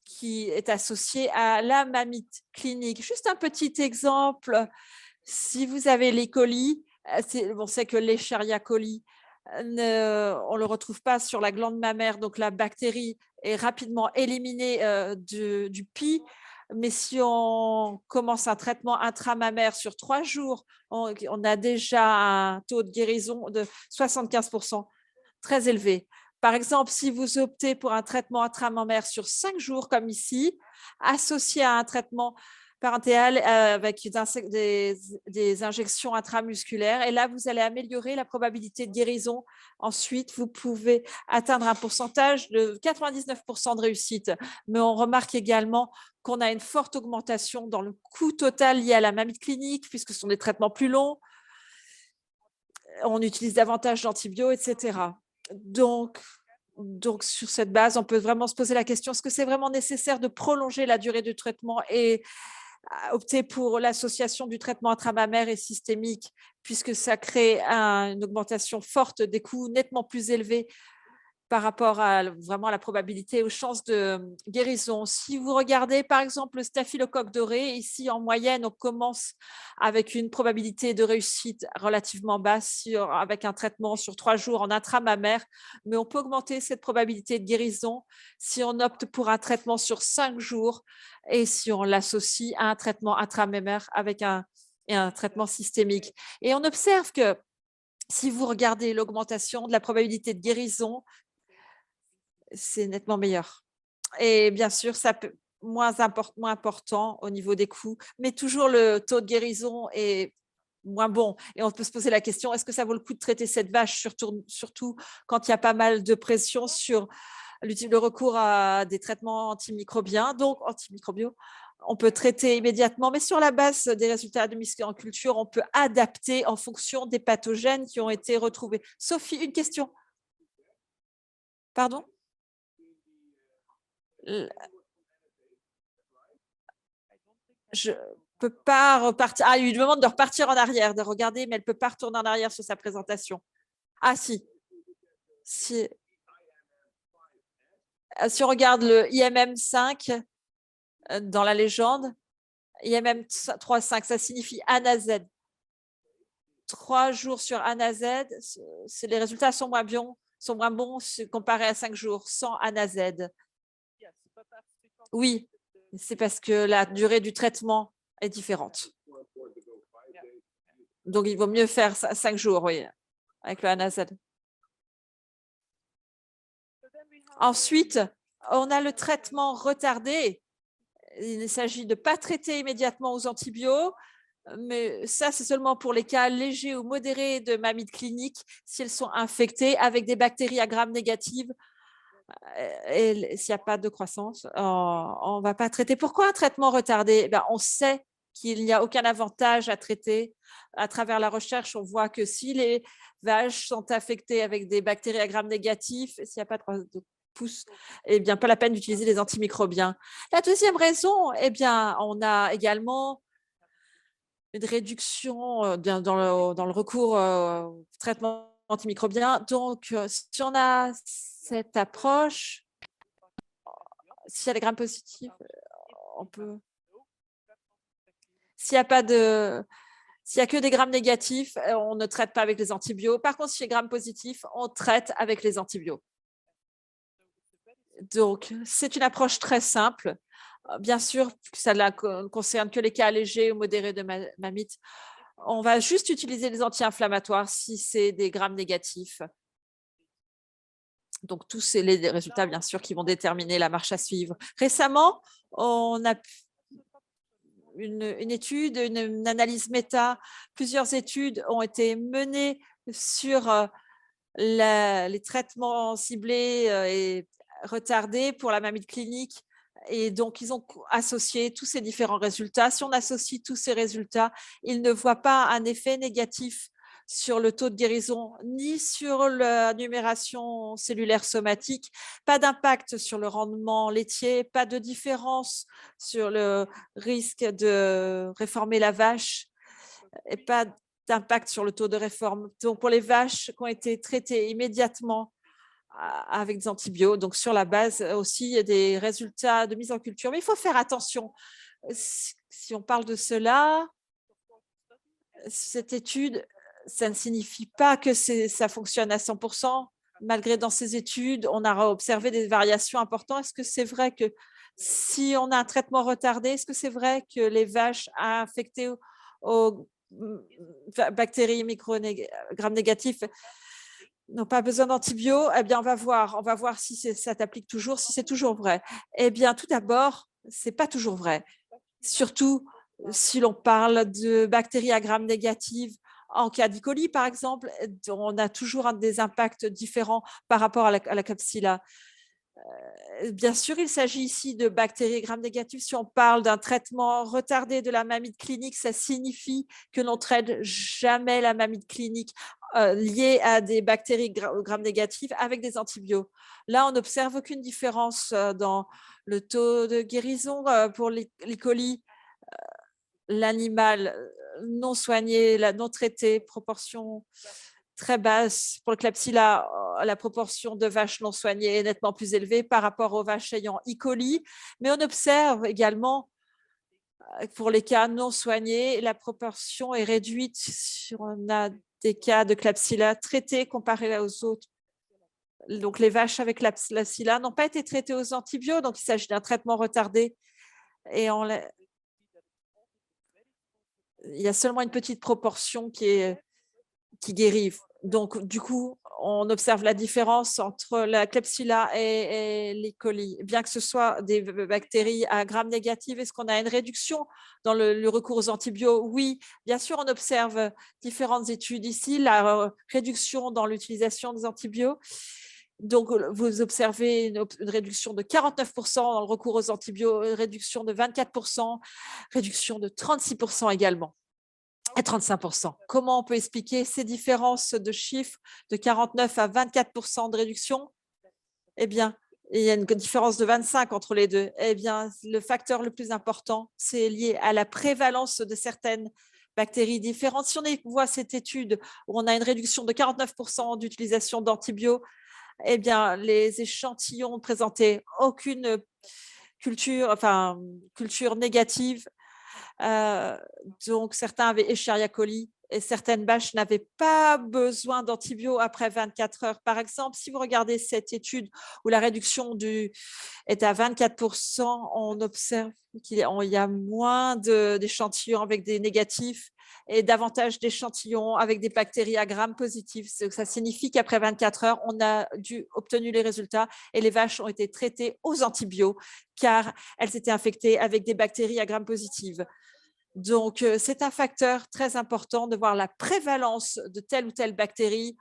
qui est associé à la mamite clinique. Juste un petit exemple. Si vous avez l'E. coli, on sait que l'Escherichia coli, on ne le retrouve pas sur la glande mammaire, donc la bactérie est rapidement éliminée du PI. Mais si on commence un traitement intramammaire sur 3 jours, on a déjà un taux de guérison de 75%, très élevé. Par exemple, si vous optez pour un traitement intramammaire sur 5 jours, comme ici, associé à un traitement parentéral avec des injections intramusculaires, et là, vous allez améliorer la probabilité de guérison. Ensuite, vous pouvez atteindre un pourcentage de 99% de réussite. Mais on remarque également qu'on a une forte augmentation dans le coût total lié à la mamite clinique, puisque ce sont des traitements plus longs. On utilise davantage d'antibiotiques, etc. Donc, sur cette base, on peut vraiment se poser la question, est-ce que c'est vraiment nécessaire de prolonger la durée du traitement et opter pour l'association du traitement intramammaire et systémique, puisque ça crée une augmentation forte des coûts nettement plus élevés par rapport à vraiment à la probabilité, aux chances de guérison. Si vous regardez par exemple le staphylocoque doré, ici en moyenne, on commence avec une probabilité de réussite relativement basse avec un traitement sur 3 jours en intramammaire, mais on peut augmenter cette probabilité de guérison si on opte pour un traitement sur 5 jours et si on l'associe à un traitement intramammaire avec un traitement systémique. Et on observe que si vous regardez l'augmentation de la probabilité de guérison, c'est nettement meilleur. Et bien sûr, ça peut moins important au niveau des coûts, mais toujours le taux de guérison est moins bon. Et on peut se poser la question, est-ce que ça vaut le coup de traiter cette vache, surtout quand il y a pas mal de pression sur le recours à des traitements antimicrobiens, donc antimicrobiaux. On peut traiter immédiatement, mais sur la base des résultats de mise en culture, on peut adapter en fonction des pathogènes qui ont été retrouvés. Sophie, une question. Pardon? Je peux pas repartir. Ah, il lui demande de repartir en arrière, de regarder, mais elle ne peut pas retourner en arrière sur sa présentation. Ah, si. Si on regarde le IMM5 dans la légende, IMM 3.5, ça signifie ANAZ. 3 jours sur ANAZ, les résultats sont moins bons comparés à 5 jours sans ANAZ. Oui, c'est parce que la durée du traitement est différente. Donc, il vaut mieux faire 5 jours, oui, avec le ANAZ. Ensuite, on a le traitement retardé. Il s'agit de ne pas traiter immédiatement aux antibiotiques, mais ça, c'est seulement pour les cas légers ou modérés de mamite clinique, si elles sont infectées avec des bactéries à Gram négatives. Et s'il n'y a pas de croissance, on ne va pas traiter. Pourquoi un traitement retardé? On sait qu'il n'y a aucun avantage à traiter. À travers la recherche, on voit que si les vaches sont affectées avec des bactéries à Gram négatifs, s'il n'y a pas de pousse, pas la peine d'utiliser les antimicrobiens. La deuxième raison, on a également une réduction dans le recours au traitement antimicrobien. Donc, si on a cette approche, s'il y a des grammes positifs, on peut. S'il n'y a que des grammes négatifs, on ne traite pas avec les antibiotiques. Par contre, si il y a des grammes positifs, on traite avec les antibiotiques. Donc, c'est une approche très simple. Bien sûr, ça ne concerne que les cas légers ou modérés de mamite. On va juste utiliser les anti-inflammatoires si c'est des grammes négatifs. Donc, tous c'est les résultats, bien sûr, qui vont déterminer la marche à suivre. Récemment, on a une étude, une analyse méta. Plusieurs études ont été menées sur les traitements ciblés et retardés pour la mamite clinique. Et donc, ils ont associé tous ces différents résultats. Si on associe tous ces résultats, ils ne voient pas un effet négatif sur le taux de guérison ni sur la numération cellulaire somatique, pas d'impact sur le rendement laitier, pas de différence sur le risque de réformer la vache et pas d'impact sur le taux de réforme. Donc, pour les vaches qui ont été traitées immédiatement avec des antibiotiques, donc sur la base aussi des résultats de mise en culture. Mais il faut faire attention. Si on parle de cela, cette étude, ça ne signifie pas que ça fonctionne à 100%. Malgré dans ces études, on a observé des variations importantes. Est-ce que c'est vrai que si on a un traitement retardé, est-ce que c'est vrai que les vaches infectées aux bactéries microgrammes négatifs n'ont pas besoin d'antibiotiques? Eh bien, on va voir si ça t'applique toujours, si c'est toujours vrai. Eh bien, tout d'abord, ce n'est pas toujours vrai. Surtout si l'on parle de bactéries à grammes négatives en cas d'E. coli, par exemple, on a toujours des impacts différents par rapport à la Klebsiella. Bien sûr, il s'agit ici de bactéries gram négatives. Si on parle d'un traitement retardé de la mamite clinique, ça signifie que l'on ne traite jamais la mamite clinique liée à des bactéries gram négatives avec des antibiotiques. Là, on n'observe aucune différence dans le taux de guérison pour l'E. coli. L'animal non soigné, non traité, proportion très basse. Pour le Klebsiella, la proportion de vaches non soignées est nettement plus élevée par rapport aux vaches ayant E. coli. Mais on observe également, pour les cas non soignés, la proportion est réduite. On a des cas de Klebsiella traités comparés aux autres. Donc, les vaches avec Klebsiella n'ont pas été traitées aux antibiotiques, donc il s'agit d'un traitement retardé. Et il y a seulement une petite proportion qui guérit. Donc, du coup, on observe la différence entre la Klebsiella et l'E. coli. Bien que ce soit des bactéries à grammes négatifs, est-ce qu'on a une réduction dans le recours aux antibiotiques? Oui, bien sûr, on observe différentes études ici, la réduction dans l'utilisation des antibiotiques. Donc, vous observez une réduction de 49% dans le recours aux antibiotiques, une réduction de 24%, réduction de 36% également. Et 35%. Comment on peut expliquer ces différences de chiffres de 49 à 24% de réduction? Eh bien, il y a une différence de 25 entre les deux. Eh bien, le facteur le plus important, c'est lié à la prévalence de certaines bactéries différentes. Si on voit cette étude où on a une réduction de 49% d'utilisation d'antibiotiques, eh bien, les échantillons présentaient aucune culture négative. Donc, certains avaient Escherichia coli et certaines vaches n'avaient pas besoin d'antibiotiques après 24 heures. Par exemple, si vous regardez cette étude où la réduction est à 24%, on observe qu'il y a moins d'échantillons avec des négatifs et davantage d'échantillons avec des bactéries à grammes positifs. Ça signifie qu'après 24 heures, on a obtenu les résultats et les vaches ont été traitées aux antibiotiques car elles étaient infectées avec des bactéries à grammes positifs. Donc, c'est un facteur très important de voir la prévalence de telle ou telle bactérie,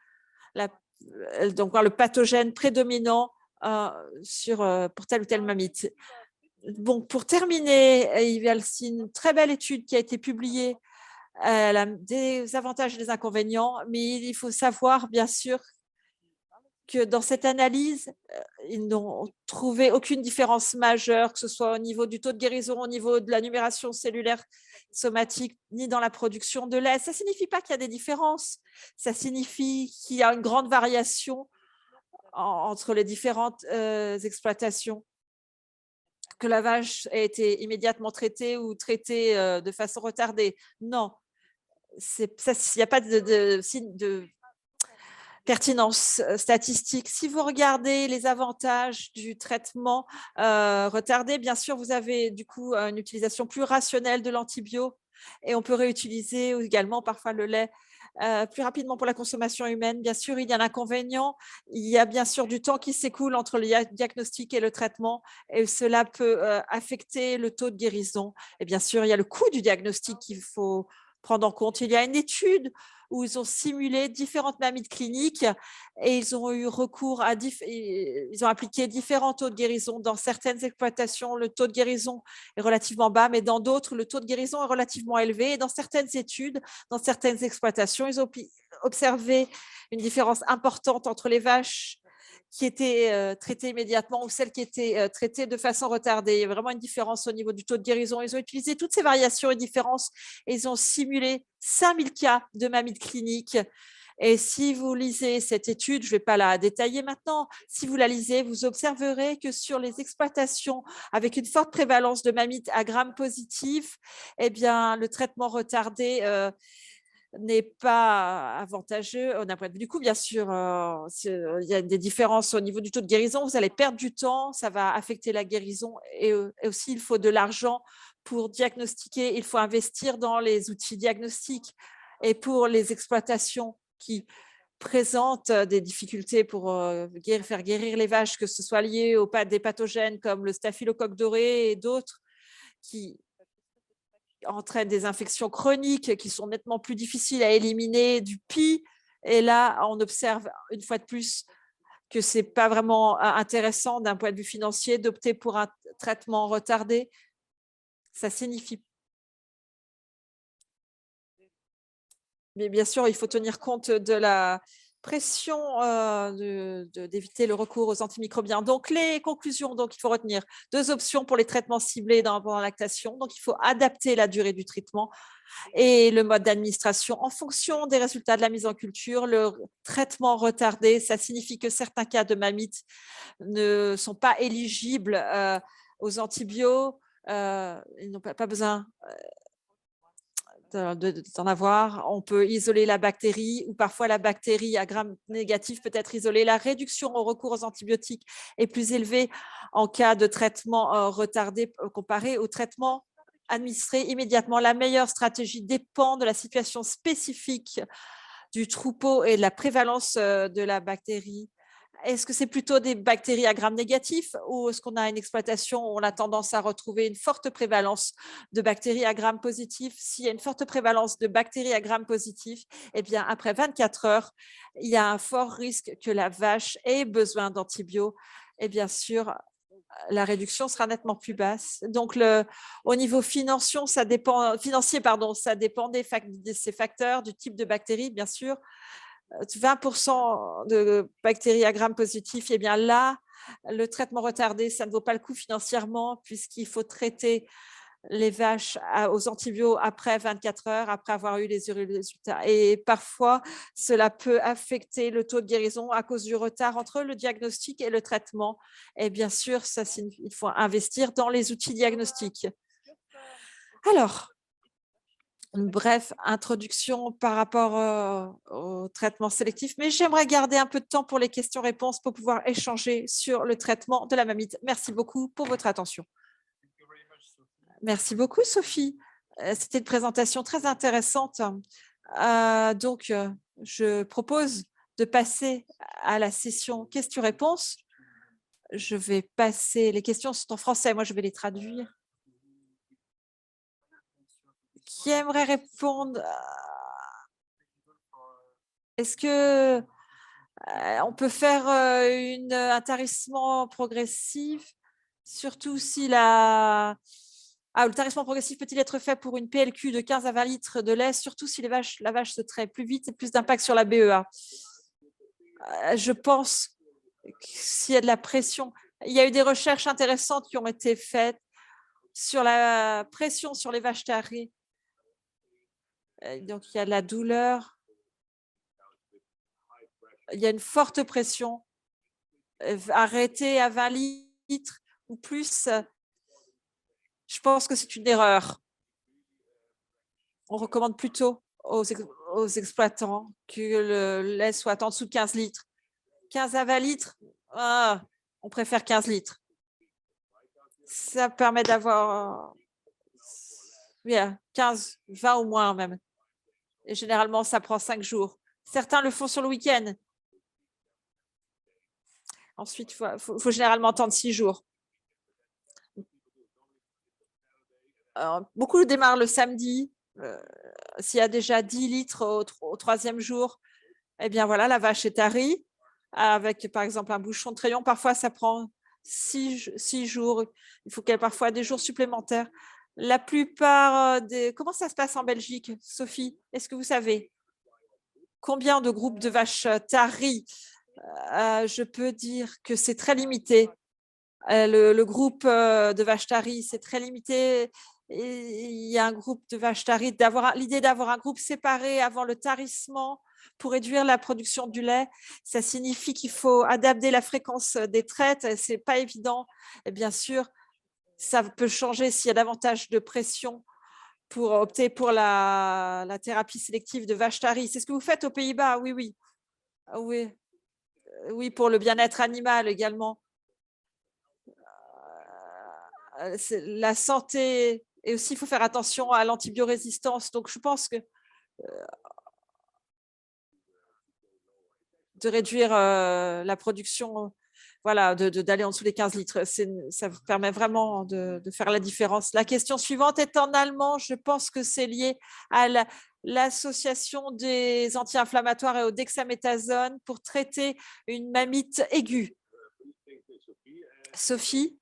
donc voir le pathogène prédominant pour telle ou telle mamite. Bon, pour terminer, il y a aussi une très belle étude qui a été publiée. Elle a des avantages et des inconvénients, mais il faut savoir, bien sûr, que dans cette analyse, ils n'ont trouvé aucune différence majeure, que ce soit au niveau du taux de guérison, au niveau de la numération cellulaire somatique, ni dans la production de lait. Ça ne signifie pas qu'il y a des différences, ça signifie qu'il y a une grande variation entre les différentes exploitations. Que la vache ait été immédiatement traitée ou traitée de façon retardée. Non, il n'y a pas de signe de pertinence statistique. Si vous regardez les avantages du traitement retardé, bien sûr, vous avez du coup une utilisation plus rationnelle de l'antibio et on peut réutiliser également parfois le lait plus rapidement pour la consommation humaine. Bien sûr, il y a un inconvénient. Il y a bien sûr du temps qui s'écoule entre le diagnostic et le traitement et cela peut affecter le taux de guérison. Et bien sûr, il y a le coût du diagnostic qu'il faut prendre en compte. Il y a une étude où ils ont simulé différentes mamites cliniques et ils ont eu recours ils ont appliqué différents taux de guérison. Dans certaines exploitations, le taux de guérison est relativement bas, mais dans d'autres, le taux de guérison est relativement élevé. Et dans certaines études, dans certaines exploitations, ils ont observé une différence importante entre les vaches qui étaient traitées immédiatement ou celles qui étaient traitées de façon retardée. Il y a vraiment une différence au niveau du taux de guérison. Ils ont utilisé toutes ces variations et différences et ils ont simulé 5000 cas de mammites cliniques. Et si vous lisez cette étude, je ne vais pas la détailler maintenant, si vous la lisez, vous observerez que sur les exploitations avec une forte prévalence de mammites à Gram positif, eh bien, le traitement retardé n'est pas avantageux d'un point de vue du coût. Bien sûr, il y a des différences au niveau du taux de guérison. Vous allez perdre du temps, ça va affecter la guérison et aussi, il faut de l'argent pour diagnostiquer. Il faut investir dans les outils diagnostiques et pour les exploitations qui présentent des difficultés pour faire guérir les vaches, que ce soit lié aux des pathogènes comme le staphylocoque doré et d'autres qui entraînent des infections chroniques qui sont nettement plus difficiles à éliminer du PI. Et là, on observe une fois de plus que ce n'est pas vraiment intéressant d'un point de vue financier d'opter pour un traitement retardé. Ça signifie. Mais bien sûr, il faut tenir compte de la pression d'éviter le recours aux antimicrobiens. Donc, les conclusions, donc, il faut retenir 2 options pour les traitements ciblés pendant la lactation. Donc, il faut adapter la durée du traitement et le mode d'administration en fonction des résultats de la mise en culture. Le traitement retardé, ça signifie que certains cas de mammites ne sont pas éligibles aux antibiotiques. Ils n'ont pas besoin d'en avoir. On peut isoler la bactérie ou parfois la bactérie à Gram négatif peut être isolée. La réduction au recours aux antibiotiques est plus élevée en cas de traitement retardé comparé au traitement administré immédiatement. La meilleure stratégie dépend de la situation spécifique du troupeau et de la prévalence de la bactérie. Est-ce que c'est plutôt des bactéries à Gram négatif ou est-ce qu'on a une exploitation où on a tendance à retrouver une forte prévalence de bactéries à Gram positif? S'il y a une forte prévalence de bactéries à Gram positif, eh bien, après 24 heures, il y a un fort risque que la vache ait besoin d'antibiotiques. Et bien sûr, la réduction sera nettement plus basse. Donc, au niveau financier, ça dépend de ces facteurs, du type de bactéries, bien sûr. 20% de bactéries à Gram positif, et bien là, le traitement retardé, ça ne vaut pas le coup financièrement puisqu'il faut traiter les vaches aux antibiotiques après 24 heures, après avoir eu les résultats. Et parfois, cela peut affecter le taux de guérison à cause du retard entre le diagnostic et le traitement. Et bien sûr, il faut investir dans les outils diagnostiques. Alors, une brève introduction par rapport au traitement sélectif, mais j'aimerais garder un peu de temps pour les questions-réponses pour pouvoir échanger sur le traitement de la mamite. Merci beaucoup pour votre attention. Merci beaucoup, Sophie. C'était une présentation très intéressante. Donc, je propose de passer à la session questions-réponses. Je vais passer, les questions sont en français, moi je vais les traduire. Qui aimerait répondre? Est-ce que on peut faire un tarissement progressif, surtout si le tarissement progressif peut-il être fait pour une PLQ de 15 à 20 litres de lait, surtout si la vache se traite plus vite et plus d'impact sur la BEA? Je pense que s'il y a de la pression, il y a eu des recherches intéressantes qui ont été faites sur la pression sur les vaches tarées. Donc, il y a de la douleur. Il y a une forte pression. Arrêter à 20 litres ou plus, je pense que c'est une erreur. On recommande plutôt aux exploitants que le lait soit en dessous de 15 litres. 15 à 20 litres, on préfère 15 litres. Ça permet d'avoir 15, 20 ou moins même. Et généralement, ça prend 5 jours. Certains le font sur le week-end. Ensuite, il faut généralement attendre 6 jours. Beaucoup démarrent le samedi. S'il y a déjà 10 litres au 3e jour, eh bien voilà, la vache est tarie avec, par exemple, un bouchon de crayon. Parfois, ça prend 6 jours. Il faut qu'il y ait parfois des jours supplémentaires. La plupart des… Comment ça se passe en Belgique, Sophie? Est-ce que vous savez? Combien de groupes de vaches taries? Je peux dire que c'est très limité. Le groupe de vaches taries, c'est très limité. Et il y a un groupe de vaches taries, l'idée d'avoir un groupe séparé avant le tarissement pour réduire la production du lait, ça signifie qu'il faut adapter la fréquence des traites. Ce n'est pas évident. Et bien sûr, ça peut changer s'il y a davantage de pression pour opter pour la thérapie sélective de vaches taries. C'est ce que vous faites aux Pays-Bas? Oui, oui. Oui, oui, pour le bien-être animal également. La santé, et aussi il faut faire attention à l'antibiorésistance. Donc je pense que de réduire la production, voilà, d'aller en dessous des 15 litres, ça vous permet vraiment de faire la différence. La question suivante est en allemand. Je pense que c'est lié à l'association des anti-inflammatoires et au dexaméthasone pour traiter une mamite aiguë. Sophie,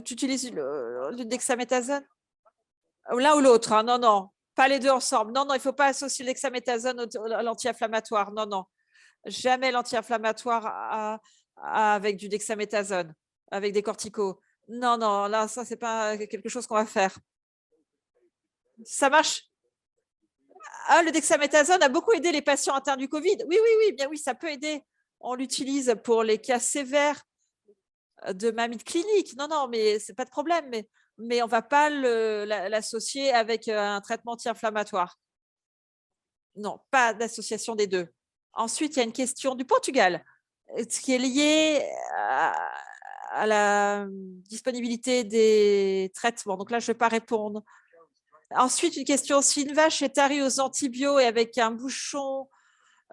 tu utilises le dexaméthasone? L'un ou l'autre, hein? Non, non, pas les deux ensemble. Non, non, il ne faut pas associer le dexaméthasone à l'anti-inflammatoire. Non, non, jamais l'anti-inflammatoire avec du dexaméthasone, avec des corticos. Non, non, là, ça, c'est pas quelque chose qu'on va faire. Ça marche? Ah, le dexaméthasone a beaucoup aidé les patients atteints du Covid. Oui, oui, oui, bien oui, ça peut aider. On l'utilise pour les cas sévères de mamite clinique. Non, non, mais c'est pas de problème. Mais on ne va pas l'associer avec un traitement anti-inflammatoire. Non, pas d'association des deux. Ensuite, il y a une question du Portugal, qui est liée à la disponibilité des traitements. Donc là, je ne vais pas répondre. Ensuite, une question, si une vache est tarie aux antibiotiques et avec un bouchon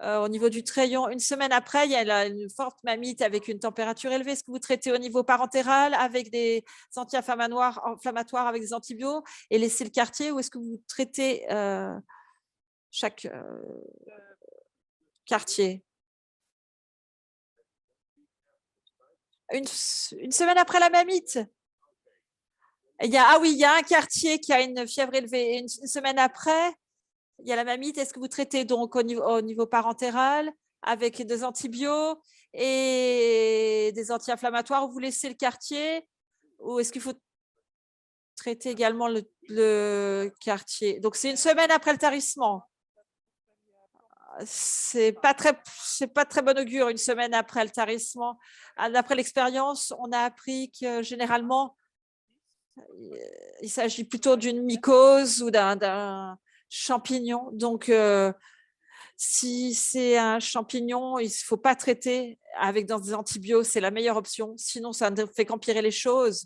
au niveau du treillon, une semaine après, il y a une forte mamite avec une température élevée, est-ce que vous traitez au niveau parentéral avec des anti-inflammatoires avec des antibiotiques et laissez le quartier, ou est-ce que vous traitez chaque quartier? Une semaine après la mamite. Ah oui, il y a un quartier qui a une fièvre élevée. Une semaine après, il y a la mamite. Est-ce que vous traitez donc au niveau parentéral avec des antibiotiques et des anti-inflammatoires, ou vous laissez le quartier, ou est-ce qu'il faut traiter également le quartier? Donc, c'est une semaine après le tarissement. C'est pas très bon augure une semaine après le tarissement. D'après l'expérience, on a appris que généralement, il s'agit plutôt d'une mycose ou d'un champignon. Donc, si c'est un champignon, il ne faut pas traiter avec des antibiotiques, c'est la meilleure option. Sinon, ça ne fait qu'empirer les choses.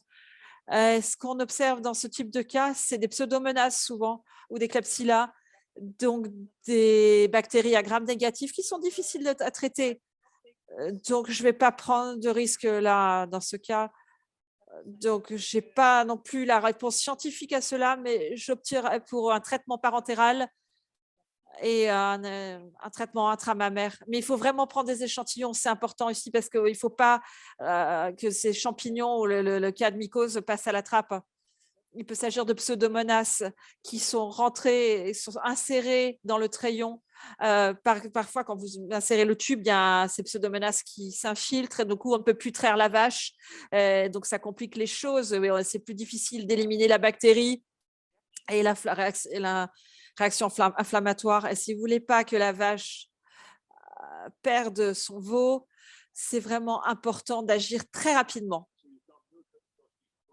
Ce qu'on observe dans ce type de cas, c'est des pseudomonas souvent, ou des klebsiella, donc des bactéries à gram négatif qui sont difficiles à traiter. Donc, je ne vais pas prendre de risque là, dans ce cas. Donc, je n'ai pas non plus la réponse scientifique à cela, mais j'opterai pour un traitement parentéral et un traitement intramammaire. Mais il faut vraiment prendre des échantillons, c'est important ici, parce qu'il ne faut pas que ces champignons ou le cas de mycose passe à la trappe. Il peut s'agir de pseudomonas qui sont rentrés, sont insérés dans le treillon. Parfois, quand vous insérez le tube, il y a ces pseudomonas qui s'infiltrent et du coup, on ne peut plus traire la vache. Donc, ça complique les choses. C'est plus difficile d'éliminer la bactérie et la réaction inflammatoire. Et si vous ne voulez pas que la vache perde son veau, c'est vraiment important d'agir très rapidement.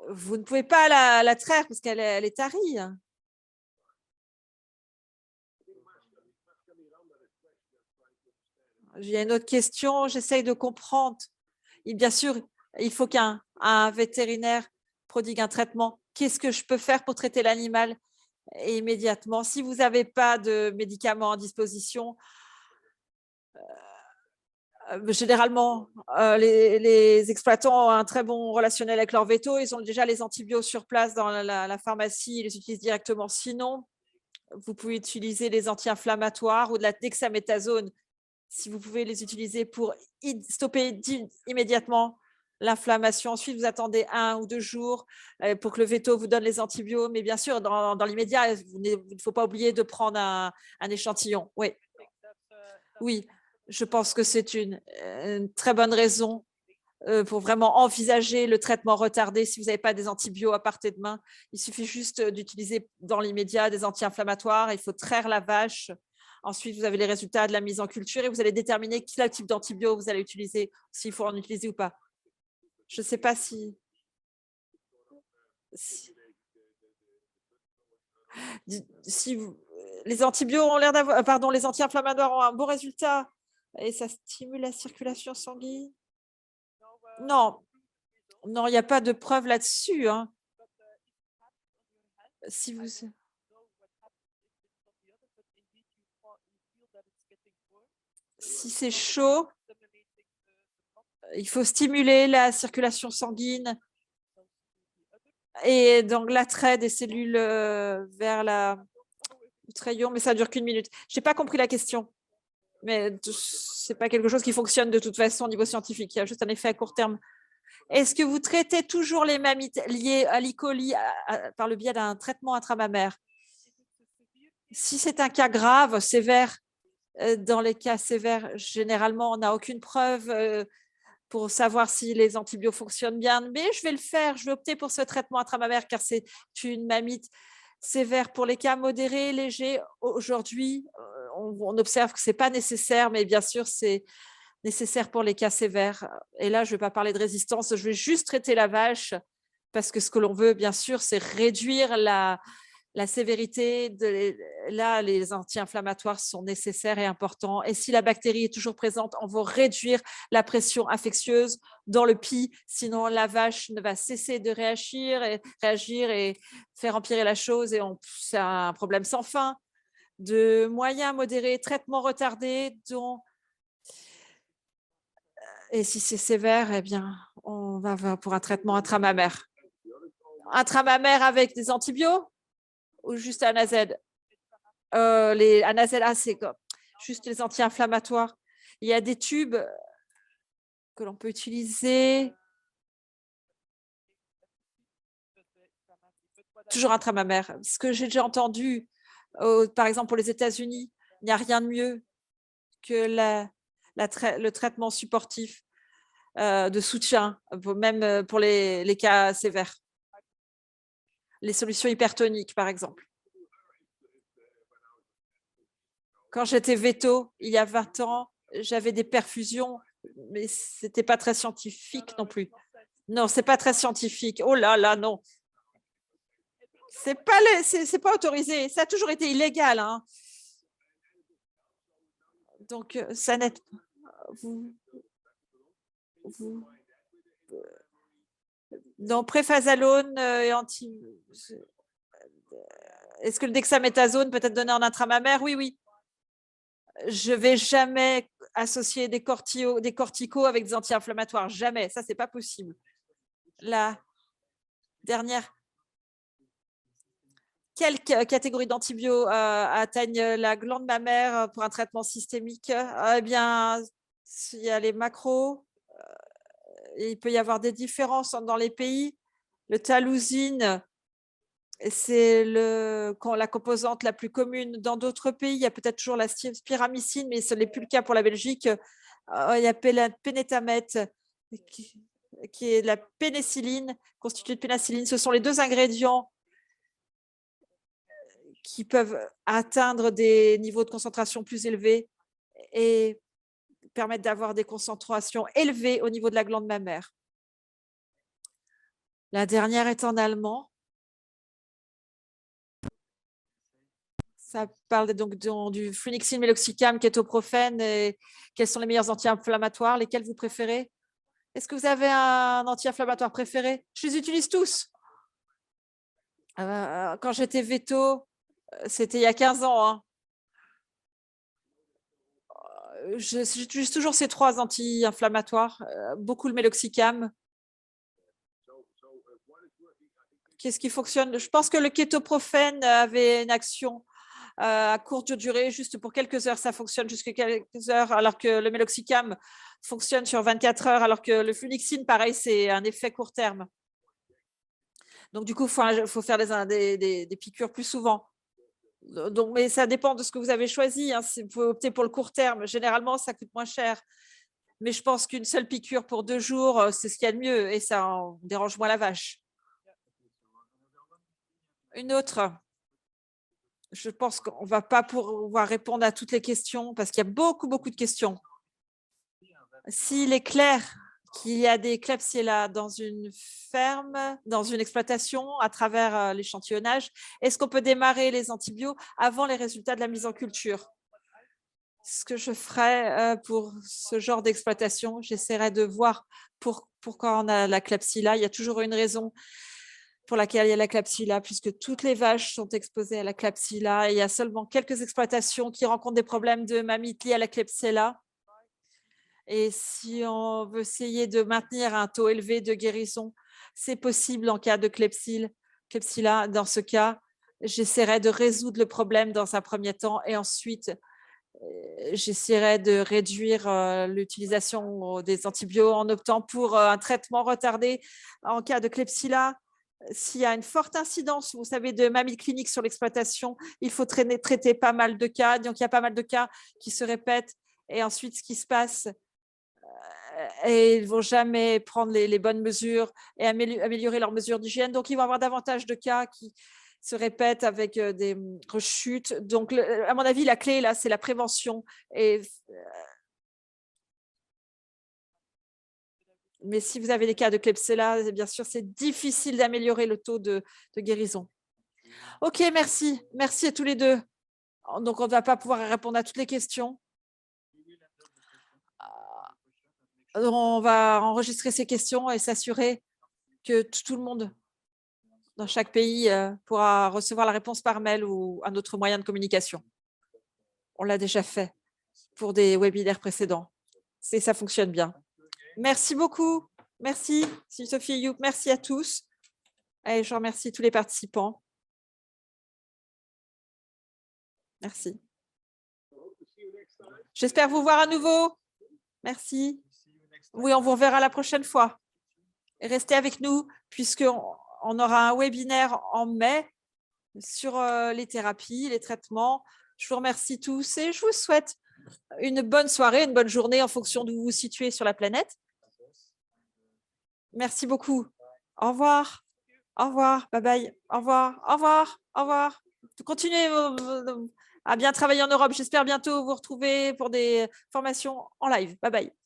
Vous ne pouvez pas la traire parce qu'elle est tarie. Il y a une autre question, j'essaye de comprendre. Et bien sûr, il faut qu'un vétérinaire prodigue un traitement. Qu'est-ce que je peux faire pour traiter l'animal immédiatement? Si vous n'avez pas de médicaments à disposition, généralement, les exploitants ont un très bon relationnel avec leur véto. Ils ont déjà les antibiotiques sur place dans la pharmacie. Ils les utilisent directement. Sinon, vous pouvez utiliser les anti-inflammatoires ou de la dexaméthasone si vous pouvez les utiliser pour stopper immédiatement l'inflammation. Ensuite, vous attendez 1 ou 2 jours pour que le veto vous donne les antibiotiques. Mais bien sûr, dans l'immédiat, il ne faut pas oublier de prendre un échantillon. Oui. Oui, je pense que c'est une très bonne raison pour vraiment envisager le traitement retardé. Si vous n'avez pas des antibiotiques à portée de main, il suffit juste d'utiliser dans l'immédiat des anti-inflammatoires. Il faut traire la vache. Ensuite, vous avez les résultats de la mise en culture et vous allez déterminer quel type d'antibiotiques vous allez utiliser, s'il faut en utiliser ou pas. Je ne sais pas si les antibiotiques ont l'air d'avoir, pardon, les anti-inflammatoires ont un bon résultat et ça stimule la circulation sanguine. Non, non, il n'y a pas de preuve là-dessus. Hein. Si c'est chaud, il faut stimuler la circulation sanguine et donc l'attrait des cellules vers le rayon, mais ça dure qu'une minute. Je n'ai pas compris la question, mais ce n'est pas quelque chose qui fonctionne de toute façon au niveau scientifique. Il y a juste un effet à court terme. Est-ce que vous traitez toujours les mammites liées à l'E. coli par le biais d'un traitement intramammaire? Si c'est un cas grave, sévère, dans les cas sévères, généralement, on n'a aucune preuve pour savoir si les antibiotiques fonctionnent bien, mais je vais le faire, je vais opter pour ce traitement intramammaire car c'est une mammite sévère. Pour les cas modérés, légers, aujourd'hui, on observe que ce n'est pas nécessaire, mais bien sûr, c'est nécessaire pour les cas sévères. Et là, je ne vais pas parler de résistance, je vais juste traiter la vache parce que ce que l'on veut, bien sûr, c'est réduire la sévérité. Là, les anti-inflammatoires sont nécessaires et importants. Et si la bactérie est toujours présente, on va réduire la pression infectieuse dans le pis. Sinon, la vache ne va cesser de réagir et faire empirer la chose. Et c'est un problème sans fin. De moyen, modéré, traitement retardé, et si c'est sévère, eh bien, on va pour un traitement intramammaire. Intramammaire avec des antibiotiques ou juste ANAZ? Les ANAZ, c'est juste les anti-inflammatoires. Il y a des tubes que l'on peut utiliser. Toujours intramammaire. Ce que j'ai déjà entendu, par exemple pour les États-Unis, il n'y a rien de mieux que le traitement supportif de soutien, même pour les cas sévères. Les solutions hypertoniques, par exemple. Quand j'étais véto, il y a 20 ans, j'avais des perfusions, mais ce n'était pas très scientifique non plus. Non, ce n'est pas très scientifique. Oh là là, non. Ce n'est pas autorisé. Ça a toujours été illégal. Hein. Donc, ça n'aide pas. Non, préfazalone et Est-ce que le dexaméthasone peut être donné en intramammaire? Oui, oui. Je ne vais jamais associer des corticos avec des anti-inflammatoires. Jamais. Ça, ce n'est pas possible. La dernière. Quelle catégorie d'antibiotiques atteignent la glande mammaire pour un traitement systémique? Eh bien, il y a les macros. Il peut y avoir des différences dans les pays. Le talousine, c'est la composante la plus commune. Dans d'autres pays, il y a peut-être toujours la spiramycine, mais ce n'est plus le cas pour la Belgique. Il y a la pénétamètre, qui est de la pénicilline, constituée de pénicilline. Ce sont les deux ingrédients qui peuvent atteindre des niveaux de concentration plus élevés et permettre d'avoir des concentrations élevées au niveau de la glande mammaire. La dernière est en allemand. Ça parle donc du flunixine, meloxicam, kétoprophène. Et quels sont les meilleurs anti-inflammatoires? Lesquels vous préférez? Est-ce que vous avez un anti-inflammatoire préféré? Je les utilise tous. Quand j'étais véto, c'était il y a 15 ans. Hein. J'utilise toujours ces 3 anti-inflammatoires, beaucoup le meloxicam. Qu'est-ce qui fonctionne? Je pense que le kétoprophène avait une action à courte durée, juste pour quelques heures, ça fonctionne jusqu'à quelques heures, alors que le Meloxicam fonctionne sur 24 heures, alors que le Flunixine, pareil, c'est un effet court terme. Donc, du coup, il faut faire des piqûres plus souvent. Donc, mais ça dépend de ce que vous avez choisi. Hein. Vous pouvez opter pour le court terme. Généralement, ça coûte moins cher. Mais je pense qu'une seule piqûre pour 2 jours, c'est ce qu'il y a de mieux et ça en dérange moins la vache. Une autre. Je pense qu'on ne va pas pouvoir répondre à toutes les questions parce qu'il y a beaucoup de questions. S'il est clair qu'il y a des Klebsiella dans une ferme, dans une exploitation, à travers l'échantillonnage, est-ce qu'on peut démarrer les antibiotiques avant les résultats de la mise en culture? Ce que je ferais pour ce genre d'exploitation, j'essaierai de voir pourquoi on a la Klebsiella. Il y a toujours une raison pour laquelle il y a la Klebsiella, puisque toutes les vaches sont exposées à la Klebsiella. Et il y a seulement quelques exploitations qui rencontrent des problèmes de mammites liés à la Klebsiella. Et si on veut essayer de maintenir un taux élevé de guérison, c'est possible en cas de Klebsiella. Dans ce cas, j'essaierai de résoudre le problème dans un premier temps et ensuite, j'essaierai de réduire l'utilisation des antibiotiques en optant pour un traitement retardé en cas de Klebsiella. S'il y a une forte incidence, vous savez, de mammite clinique sur l'exploitation, il faut traiter pas mal de cas. Donc, il y a pas mal de cas qui se répètent. Et ensuite, ce qui se passe, et ils ne vont jamais prendre les bonnes mesures et améliorer leurs mesures d'hygiène. Donc, ils vont avoir davantage de cas qui se répètent avec des rechutes. Donc, à mon avis, la clé, là, c'est la prévention. Mais si vous avez des cas de Klebsiella, bien sûr, c'est difficile d'améliorer le taux de guérison. OK, merci. Merci à tous les deux. Donc, on ne va pas pouvoir répondre à toutes les questions. On va enregistrer ces questions et s'assurer que tout le monde dans chaque pays pourra recevoir la réponse par mail ou un autre moyen de communication. On l'a déjà fait pour des webinaires précédents. Ça fonctionne bien. Merci beaucoup. Merci, Sophie Youp. Merci à tous. Et je remercie tous les participants. Merci. J'espère vous voir à nouveau. Merci. Oui, on vous reverra la prochaine fois. Et restez avec nous puisqu'on aura un webinaire en mai sur les thérapies, les traitements. Je vous remercie tous et je vous souhaite une bonne soirée, une bonne journée en fonction d'où vous vous situez sur la planète. Merci beaucoup. Au revoir. Au revoir. Bye bye. Au revoir. Au revoir. Au revoir. Continuez à bien travailler en Europe. J'espère bientôt vous retrouver pour des formations en live. Bye bye.